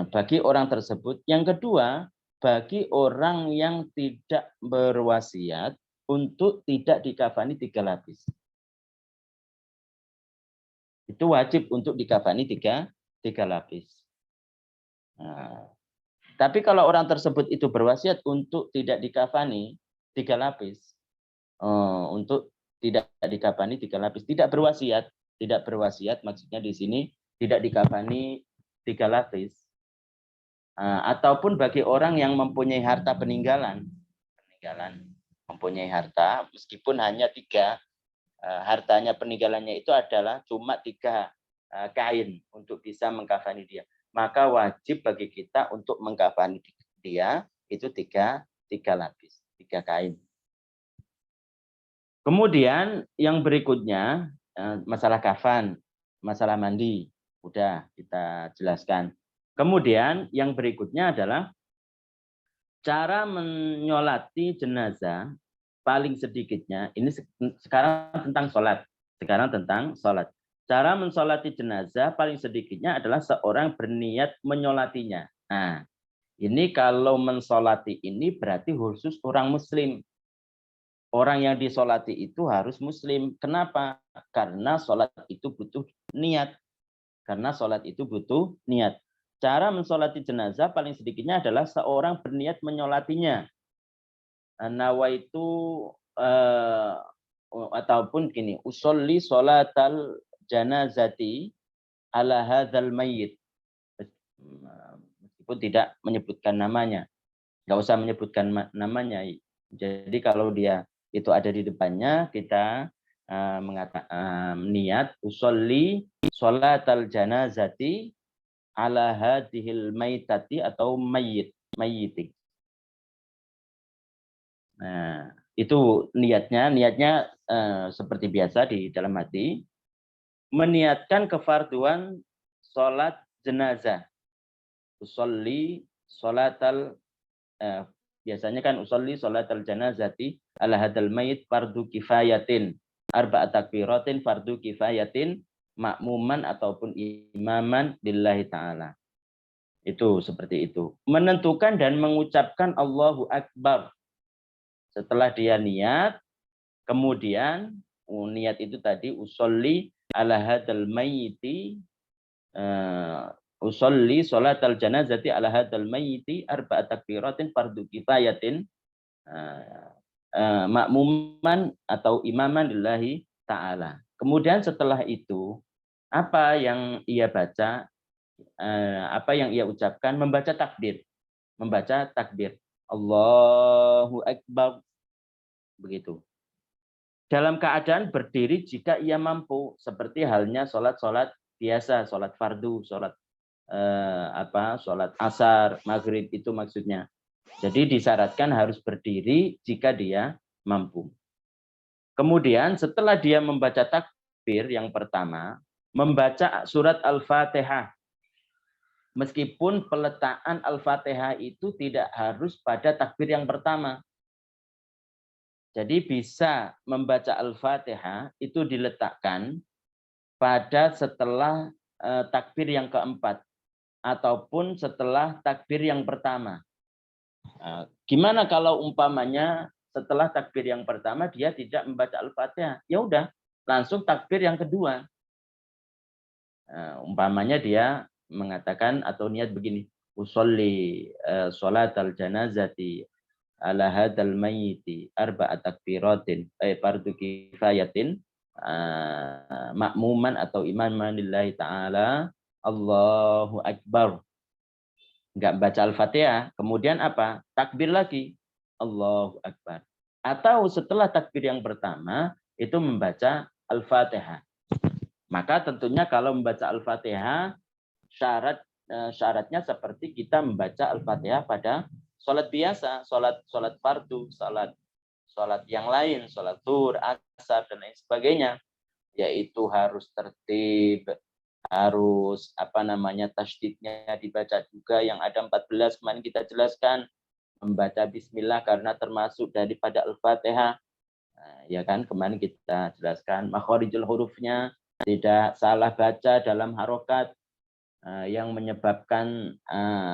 Bagi orang tersebut. Yang kedua, bagi orang yang tidak berwasiat untuk tidak dikafani 3 lapis. Itu wajib untuk dikafani 3 lapis. Tapi kalau orang tersebut itu berwasiat untuk tidak dikafani 3 lapis, untuk tidak dikafani 3 lapis, tidak berwasiat maksudnya di sini tidak dikafani 3 lapis, ataupun bagi orang yang mempunyai harta peninggalan, mempunyai harta meskipun hanya 3. Hartanya peninggalannya itu adalah cuma 3 kain untuk bisa mengkafani dia. Maka wajib bagi kita untuk mengkafani dia itu 3 lapis, 3 kain. Kemudian yang berikutnya masalah kafan, masalah mandi, udah kita jelaskan. Kemudian yang berikutnya adalah cara menyolati jenazah. Paling sedikitnya, ini sekarang tentang sholat. Cara mensolati jenazah paling sedikitnya adalah seorang berniat menyolatinya. Nah, Ini kalau mensolati ini berarti khusus orang muslim. Orang yang disolati itu harus muslim. Kenapa? Karena sholat itu butuh niat. Karena sholat itu butuh niat. Cara mensolati jenazah paling sedikitnya adalah seorang berniat menyolatinya. Nawaitu ataupun gini, usolli sholatal janazati ala hadzal mayyit. Meskipun tidak menyebutkan namanya. Nggak usah menyebutkan namanya. Jadi kalau dia itu ada di depannya, kita mengatakan niat usolli sholatal janazati ala hadhil maitati atau mayyiti. Nah, itu niatnya seperti biasa di dalam hati, meniatkan kefarduan sholat jenazah. Usolli sholatal biasanya kan usolli sholatal janazati ala hadal mayit fardu kifayatin. Arba'at takbiratin fardu kifayatin makmuman ataupun imaman lillahi ta'ala. Itu seperti itu. Menentukan dan mengucapkan Allahu Akbar. Setelah dia niat, kemudian niat itu tadi usolli ala hadal mayyiti usolli sholatal janazati ala hadal mayyiti arba'at takbiratin fardu kifayatin makmuman atau imaman lillahi ta'ala. Kemudian setelah itu apa yang ia baca, apa yang ia ucapkan, membaca takbir. Membaca takbir. Allahu Akbar. Begitu. Dalam keadaan berdiri jika ia mampu, seperti halnya sholat-sholat biasa, sholat fardu, sholat sholat asar, maghrib itu maksudnya. Jadi disyaratkan harus berdiri jika dia mampu. Kemudian setelah dia membaca takbir yang pertama, membaca surat Al-Fatihah. Meskipun peletakan Al-Fatihah itu tidak harus pada takbir yang pertama. Jadi bisa membaca Al-Fatihah itu diletakkan pada setelah takbir yang keempat ataupun setelah takbir yang pertama. Gimana kalau umpamanya setelah takbir yang pertama dia tidak membaca Al-Fatihah? Ya udah, langsung takbir yang kedua. Umpamanya dia mengatakan atau niat begini, usolli sholatal janazati ala hadal mayyiti arba'at takbiratin fardu kifayatin makmuman atau imaman lillahi ta'ala Allahu Akbar. Enggak baca Al-Fatihah, kemudian apa? Takbir lagi. Allahu Akbar. Atau setelah takbir yang pertama itu membaca Al-Fatihah. Maka tentunya kalau membaca Al-Fatihah syaratnya seperti kita membaca Al-Fatihah pada sholat biasa, sholat fardu, sholat yang lain, sholat zuhur, asar dan lain sebagainya, yaitu harus tertib, harus tasydidnya dibaca juga yang ada 14 kemarin kita jelaskan, membaca bismillah karena termasuk daripada Al-Fatihah. Ya kan kemarin kita jelaskan makharijul hurufnya tidak salah baca dalam harokat yang menyebabkan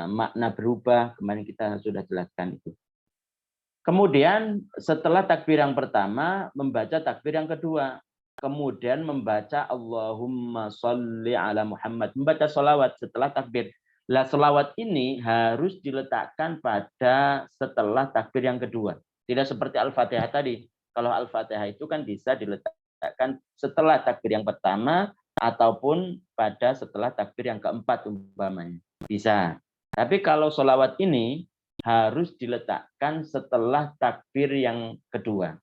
makna berubah, kemarin kita sudah jelaskan itu. Kemudian setelah takbir yang pertama membaca takbir yang kedua, kemudian membaca Allahumma sholli ala Muhammad, membaca sholawat setelah takbir. Lah sholawat ini harus diletakkan pada setelah takbir yang kedua, tidak seperti Al-Fatihah tadi. Kalau Al-Fatihah itu kan bisa diletakkan setelah takbir yang pertama ataupun pada setelah takbir yang keempat umpamanya. Bisa. Tapi kalau sholawat ini harus diletakkan setelah takbir yang kedua.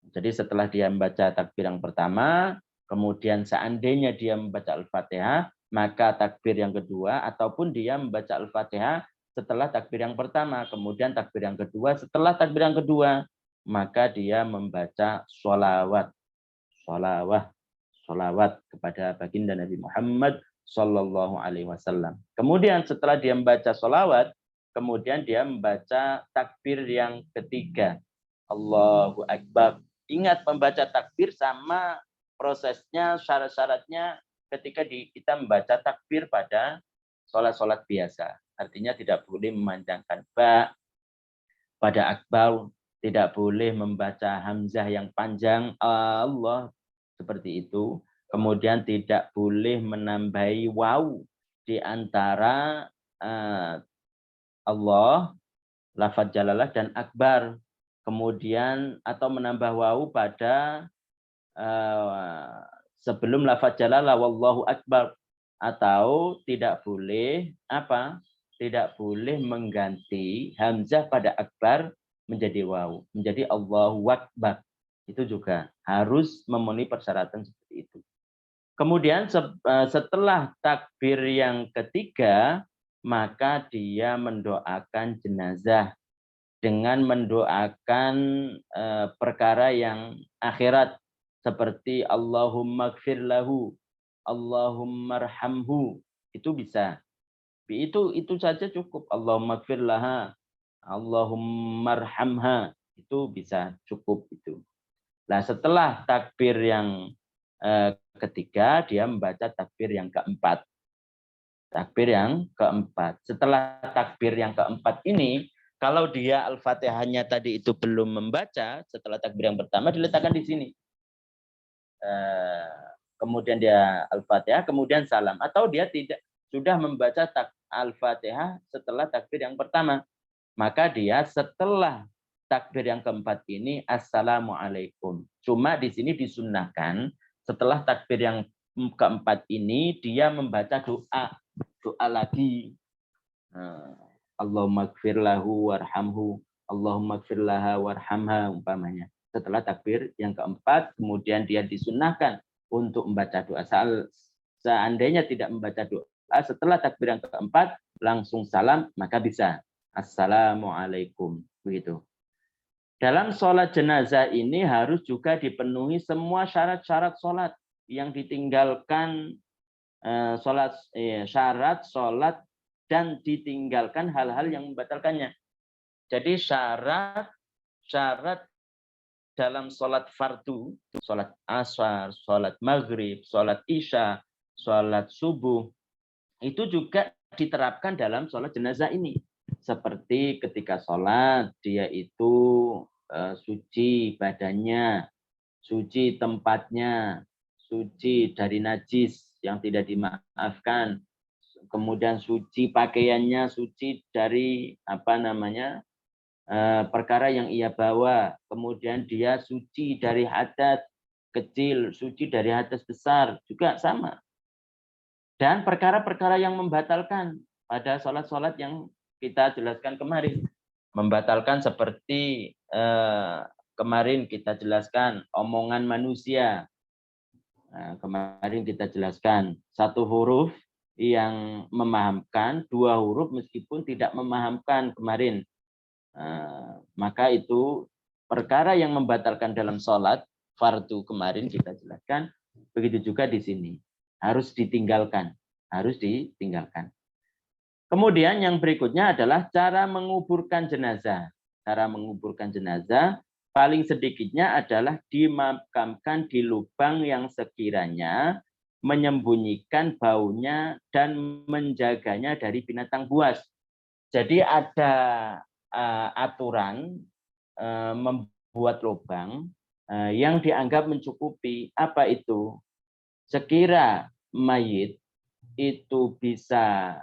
Jadi setelah dia membaca takbir yang pertama, kemudian seandainya dia membaca Al-Fatihah, maka takbir yang kedua, ataupun dia membaca Al-Fatihah setelah takbir yang pertama, kemudian takbir yang kedua, setelah takbir yang kedua, maka dia membaca sholawat kepada baginda Nabi Muhammad Sallallahu Alaihi Wasallam. Kemudian setelah dia membaca sholawat, kemudian dia membaca takbir yang ketiga, Allahu Akbar. Ingat membaca takbir sama prosesnya, syarat-syaratnya ketika kita membaca takbir pada sholat-sholat biasa. artinya tidak boleh memanjangkan ba pada akbar, tidak boleh membaca hamzah yang panjang Allah seperti itu. Kemudian tidak boleh menambahi waw di antara Allah, lafaz jalalah dan akbar. Kemudian atau menambah waw pada sebelum lafaz jalalah wallahu akbar, atau tidak boleh apa? Tidak boleh mengganti hamzah pada akbar menjadi waw, menjadi Allahu akbar. Itu juga harus memenuhi persyaratan seperti itu. Kemudian setelah takbir yang ketiga, maka dia mendoakan jenazah dengan mendoakan perkara yang akhirat, seperti Allahumma gfir lahu, Allahumma arhamhu, itu bisa. Itu saja cukup. Allahumma gfir laha, Allahumma arhamha, itu bisa cukup itu. Nah, setelah takbir yang ketiga, dia membaca takbir yang keempat. Takbir yang keempat. Setelah takbir yang keempat ini, kalau dia Al-Fatihahnya tadi itu belum membaca, setelah takbir yang pertama diletakkan di sini. Kemudian dia Al-Fatihah, kemudian salam. Atau dia tidak sudah membaca Al-Fatihah setelah takbir yang pertama. Maka dia setelah takbir yang keempat ini, Assalamualaikum. Cuma di sini disunnahkan, setelah takbir yang keempat ini, dia membaca doa lagi. Allahumma gfir lahu warhamhu, Allahumma gfir laha warhamha, umpamanya. Setelah takbir yang keempat, kemudian dia disunnahkan untuk membaca doa. Seandainya tidak membaca doa, setelah takbir yang keempat, langsung salam, maka bisa. Assalamualaikum. Begitu. Dalam sholat jenazah ini harus juga dipenuhi semua syarat-syarat sholat yang ditinggalkan syarat sholat dan ditinggalkan hal-hal yang membatalkannya. Jadi syarat dalam sholat fardu, sholat asar, sholat maghrib, sholat isya, sholat subuh, itu juga diterapkan dalam sholat jenazah ini. Seperti ketika sholat, dia itu suci badannya, suci tempatnya, suci dari najis yang tidak dimaafkan, kemudian suci pakaiannya, suci dari perkara yang ia bawa, kemudian dia suci dari hadas kecil, suci dari hadas besar, juga sama. Dan perkara-perkara yang membatalkan pada sholat-sholat yang kita jelaskan kemarin. Membatalkan seperti kemarin kita jelaskan omongan manusia. Kemarin kita jelaskan satu huruf yang memahamkan, dua huruf meskipun tidak memahamkan kemarin. Maka itu perkara yang membatalkan dalam sholat fardu kemarin kita jelaskan. Begitu juga di sini harus ditinggalkan, Kemudian yang berikutnya adalah cara menguburkan jenazah. Cara menguburkan jenazah paling sedikitnya adalah dimakamkan di lubang yang sekiranya menyembunyikan baunya dan menjaganya dari binatang buas. Jadi ada aturan membuat lubang yang dianggap mencukupi. Apa itu? Sekira mayit itu bisa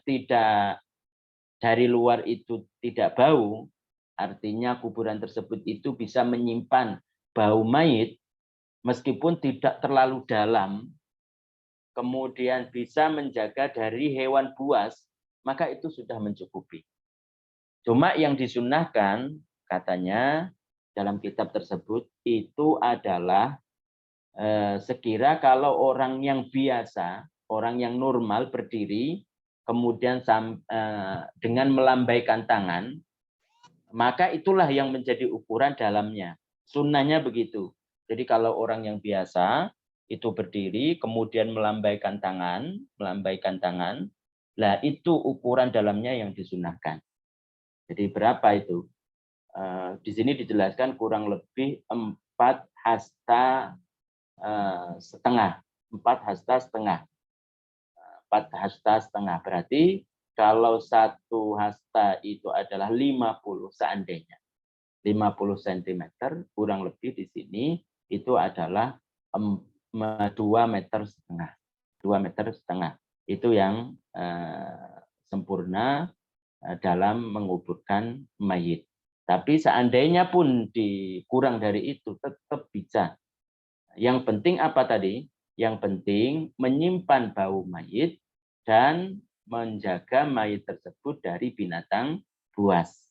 tidak dari luar itu tidak bau, artinya kuburan tersebut itu bisa menyimpan bau mayit meskipun tidak terlalu dalam, kemudian bisa menjaga dari hewan buas, maka itu sudah mencukupi. Cuma yang disunnahkan katanya dalam kitab tersebut itu adalah sekira kalau orang yang biasa, orang yang normal berdiri, kemudian dengan melambaikan tangan, maka itulah yang menjadi ukuran dalamnya. Sunnahnya begitu. Jadi kalau orang yang biasa itu berdiri, kemudian melambaikan tangan, lah itu ukuran dalamnya yang disunnahkan. Jadi berapa itu? Di sini dijelaskan kurang lebih 4 hasta setengah. 4 hasta setengah. 4 hasta setengah. Berarti kalau 1 hasta itu adalah 50 seandainya. 50 cm kurang lebih di sini itu adalah 2,5 meter. 2,5 meter. Itu yang sempurna dalam menguburkan mayit. Tapi seandainya pun kurang dari itu tetap bisa. Yang penting apa tadi? Yang penting menyimpan bau mayit dan menjaga mayit tersebut dari binatang buas.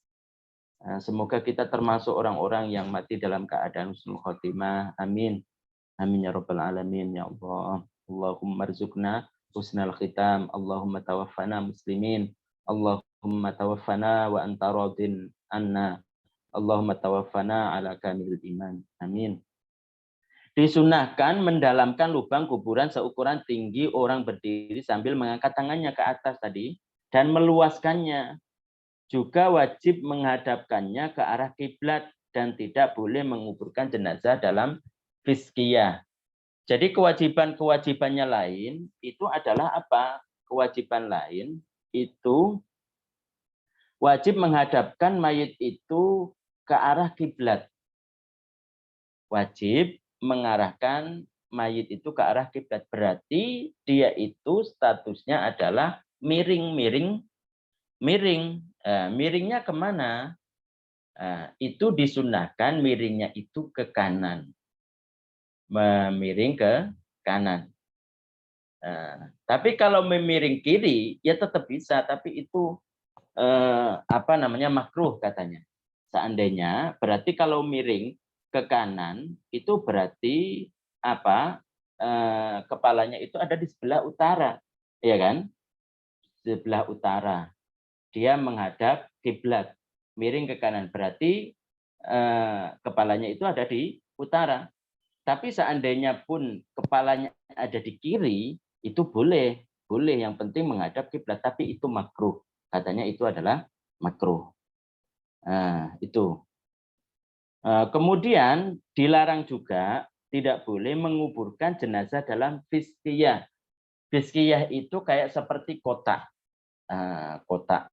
Semoga kita termasuk orang-orang yang mati dalam keadaan husnul khotimah. Amin. Amin ya rabbal alamin ya Allah. Allahumma rzuqna husnal khitam. Allahumma tawaffana muslimin. Allahumma tawaffana wa anta radin anna. Allahumma tawaffana ala kamilil iman. Amin. Disunahkan mendalamkan lubang kuburan seukuran tinggi orang berdiri sambil mengangkat tangannya ke atas tadi dan meluaskannya. Juga wajib menghadapkannya ke arah kiblat dan tidak boleh menguburkan jenazah dalam fiskiyah. Jadi kewajiban-kewajibannya lain itu adalah apa? Kewajiban lain itu wajib menghadapkan mayit itu ke arah kiblat. Wajib mengarahkan mayit itu ke arah kiblat. Berarti dia itu statusnya adalah miring. Miringnya kemana? Itu disunahkan miringnya itu ke kanan. Memiring ke kanan. Tapi kalau memiring kiri, ya tetap bisa. Tapi itu makruh katanya. Seandainya, berarti kalau miring ke kanan, itu berarti kepalanya itu ada di sebelah utara. Ya kan? Sebelah utara. Dia menghadap kiblat, miring ke kanan, berarti kepalanya itu ada di utara. Tapi seandainya pun kepalanya ada di kiri, itu boleh, yang penting menghadap kiblat, tapi itu makruh. Katanya itu adalah makruh. Itu. Kemudian dilarang juga tidak boleh menguburkan jenazah dalam fiskiyah. Fiskiyah itu kayak seperti kotak. Kotak.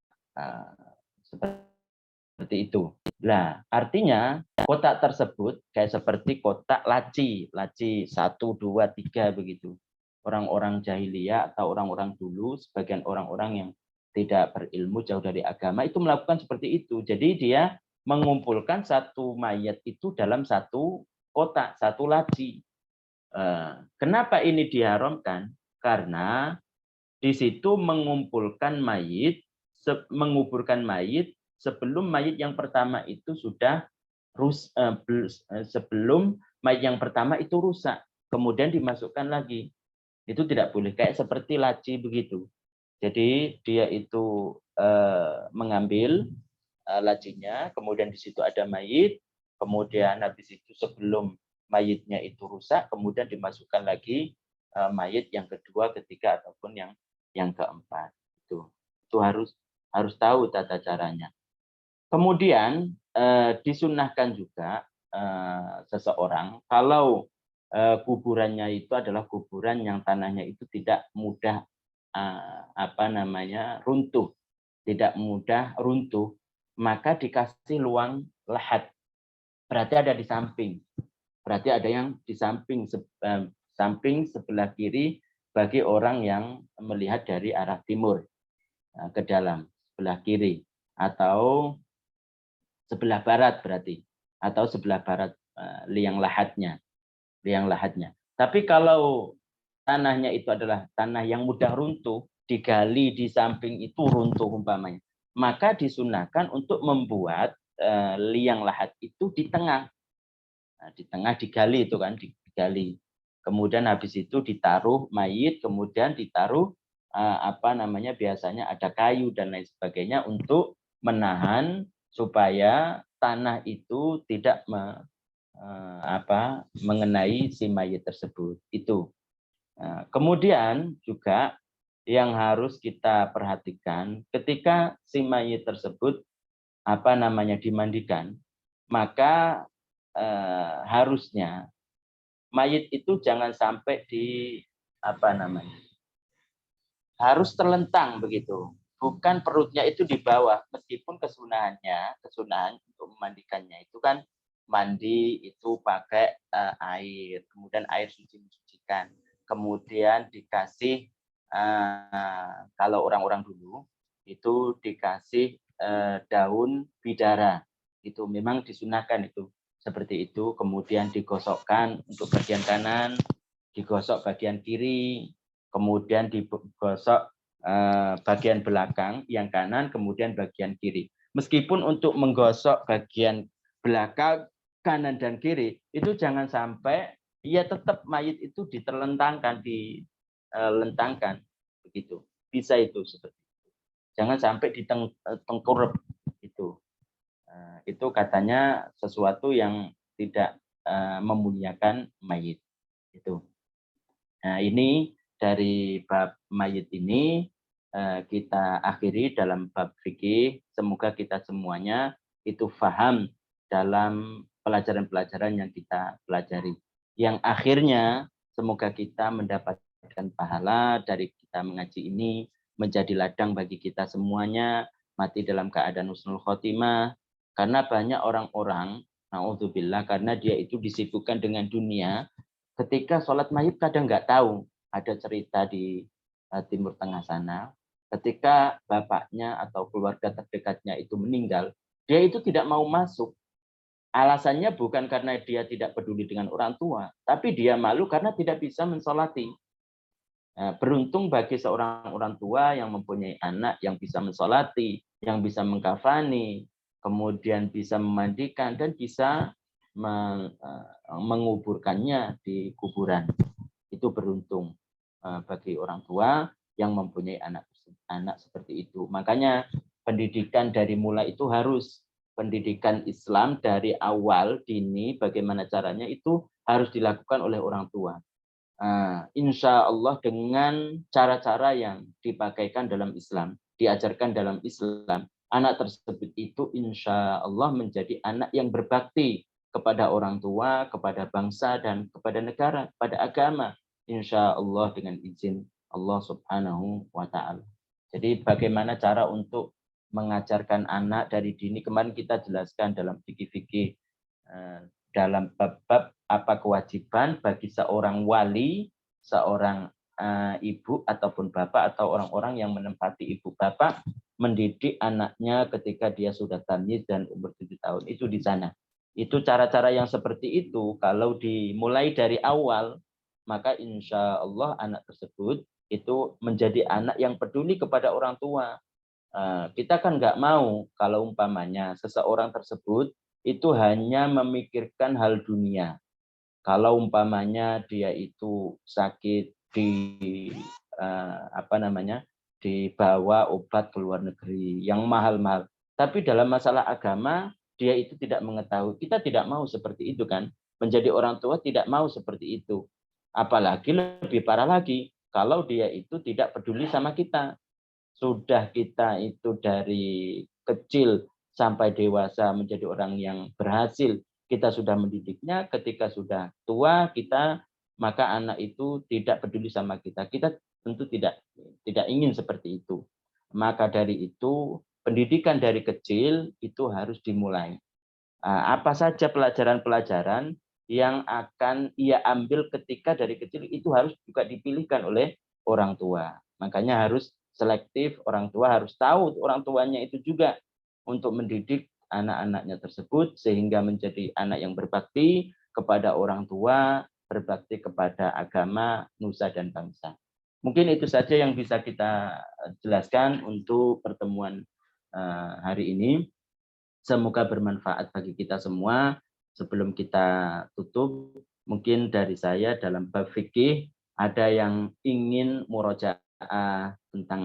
Seperti itu. Nah, artinya kotak tersebut kayak seperti kotak laci 1, 2, 3 begitu. Orang-orang jahiliyah atau orang-orang dulu, sebagian orang-orang yang tidak berilmu jauh dari agama itu melakukan seperti itu. Jadi dia mengumpulkan satu mayat itu dalam satu kotak, satu laci. Kenapa ini diharamkan? Karena di situ menguburkan mayit sebelum mayit yang pertama itu sudah sebelum mayit yang pertama itu rusak, kemudian dimasukkan lagi. Itu tidak boleh, kayak seperti laci begitu. Jadi dia itu mengambil lacinya, kemudian di situ ada mayit, kemudian habis itu sebelum mayitnya itu rusak, kemudian dimasukkan lagi mayit yang kedua, ketiga ataupun yang keempat. Itu harus tahu tata caranya. Kemudian disunahkan juga seseorang kalau kuburannya itu adalah kuburan yang tanahnya itu tidak mudah runtuh, maka dikasih luang lahat. Berarti ada di samping. Berarti ada yang di samping sebelah kiri bagi orang yang melihat dari arah timur ke dalam, sebelah kiri, atau sebelah barat berarti, atau sebelah barat liang lahatnya. Tapi kalau tanahnya itu adalah tanah yang mudah runtuh, digali di samping itu runtuh umpamanya, maka disunahkan untuk membuat liang lahat itu di tengah. Di tengah digali itu kan, digali. Kemudian habis itu ditaruh mayit, kemudian ditaruh biasanya ada kayu dan lain sebagainya untuk menahan supaya tanah itu tidak mengenai si mayit tersebut. Itu. Kemudian juga yang harus kita perhatikan ketika si mayit tersebut dimandikan, maka harusnya mayit itu jangan sampai harus terlentang begitu. Bukan perutnya itu di bawah, meskipun kesunahan untuk memandikannya itu kan mandi itu pakai air, kemudian air suci mensucikan, kemudian dikasih kalau orang-orang dulu itu dikasih daun bidara, itu memang disunahkan itu seperti itu, kemudian digosokkan untuk bagian kanan, digosok bagian kiri, kemudian digosok bagian belakang yang kanan, kemudian bagian kiri. Meskipun untuk menggosok bagian belakang kanan dan kiri itu jangan sampai ya tetap mayit itu diterlentangkan, dilentangkan begitu. Bisa itu seperti itu. Jangan sampai ditengkurap itu. Itu katanya sesuatu yang tidak memuliakan mayit itu. Nah, ini dari bab mayit ini kita akhiri dalam bab fikih. Semoga kita semuanya itu paham dalam pelajaran-pelajaran yang kita pelajari. Yang akhirnya semoga kita mendapatkan pahala dari kita mengaji ini, menjadi ladang bagi kita semuanya, mati dalam keadaan husnul khotimah. Karena banyak orang-orang, naudzubillah, karena dia itu disibukkan dengan dunia, ketika sholat mayit kadang nggak tahu. Ada cerita di Timur Tengah sana, ketika bapaknya atau keluarga terdekatnya itu meninggal, dia itu tidak mau masuk. Alasannya bukan karena dia tidak peduli dengan orang tua, tapi dia malu karena tidak bisa mensolati. Beruntung bagi seorang orang tua yang mempunyai anak yang bisa mensolati, yang bisa mengkafani, kemudian bisa memandikan dan bisa menguburkannya di kuburan. Itu beruntung bagi orang tua yang mempunyai anak seperti itu. Makanya pendidikan dari mulai itu harus pendidikan Islam dari awal dini, bagaimana caranya itu harus dilakukan oleh orang tua. Insya Allah dengan cara-cara yang dipakaikan dalam Islam, diajarkan dalam Islam, anak tersebut itu insya Allah menjadi anak yang berbakti kepada orang tua, kepada bangsa, dan kepada negara, pada agama. Insya Allah dengan izin Allah Subhanahu wa Ta'ala. Jadi bagaimana cara untuk mengajarkan anak dari dini, kemarin kita jelaskan dalam fikih-fikih dalam bab-bab apa kewajiban bagi seorang wali, seorang ibu ataupun bapak atau orang-orang yang menempati ibu bapak mendidik anaknya ketika dia sudah tamyiz dan umur 7 tahun itu di sana. Itu cara-cara yang seperti itu kalau dimulai dari awal, maka insya Allah anak tersebut itu menjadi anak yang peduli kepada orang tua. Kita kan nggak mau kalau umpamanya seseorang tersebut itu hanya memikirkan hal dunia. Kalau umpamanya dia itu sakit dibawa obat ke luar negeri yang mahal-mahal. Tapi dalam masalah agama dia itu tidak mengetahui. Kita tidak mau seperti itu kan. Menjadi orang tua tidak mau seperti itu. Apalagi lebih parah lagi kalau dia itu tidak peduli sama kita. Sudah kita itu dari kecil sampai dewasa menjadi orang yang berhasil, kita sudah mendidiknya, ketika sudah tua kita, maka anak itu tidak peduli sama kita. Kita tentu tidak ingin seperti itu. Maka dari itu pendidikan dari kecil itu harus dimulai. Apa saja pelajaran-pelajaran yang akan ia ambil ketika dari kecil itu harus juga dipilihkan oleh orang tua. Makanya harus selektif, orang tua harus tahu orang tuanya itu juga untuk mendidik anak-anaknya tersebut sehingga menjadi anak yang berbakti kepada orang tua, berbakti kepada agama, nusa dan bangsa. Mungkin itu saja yang bisa kita jelaskan untuk pertemuan hari ini. Semoga bermanfaat bagi kita semua. Sebelum kita tutup, mungkin dari saya dalam bab fikih ada yang ingin murojaah tentang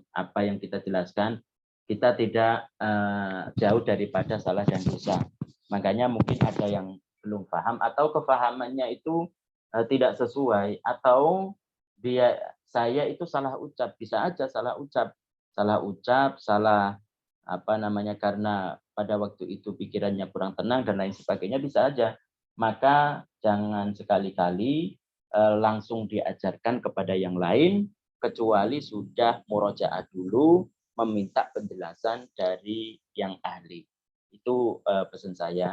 apa yang kita jelaskan. Kita tidak jauh daripada salah dan dosa. Makanya mungkin ada yang belum paham atau kefahamannya itu tidak sesuai atau saya itu salah ucap, bisa aja salah ucap, salah karena pada waktu itu pikirannya kurang tenang dan lain sebagainya, bisa aja. Maka jangan sekali-kali langsung diajarkan kepada yang lain, kecuali sudah murojaah dulu, meminta penjelasan dari yang ahli. Itu pesan saya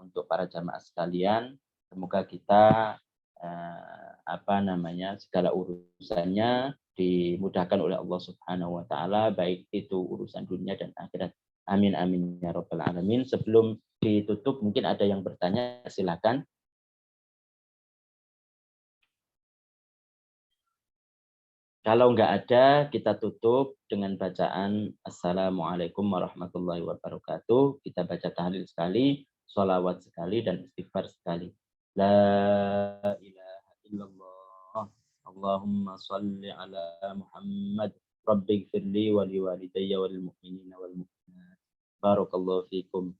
untuk para jamaah sekalian. Semoga kita segala urusannya dimudahkan oleh Allah Subhanahu wa taala, baik itu urusan dunia dan akhirat. Amin amin ya rabbal alamin. Sebelum ditutup mungkin ada yang bertanya, silakan. Kalau nggak ada, kita tutup dengan bacaan Assalamualaikum warahmatullahi wabarakatuh. Kita baca tahlil sekali, sholawat sekali, dan istighfar sekali. La ilaha illallah. Allahumma salli ala Muhammad. Rabbighfirli wa liwalidayya wal mu'minina wal mu'minat. Barakallahu fikum.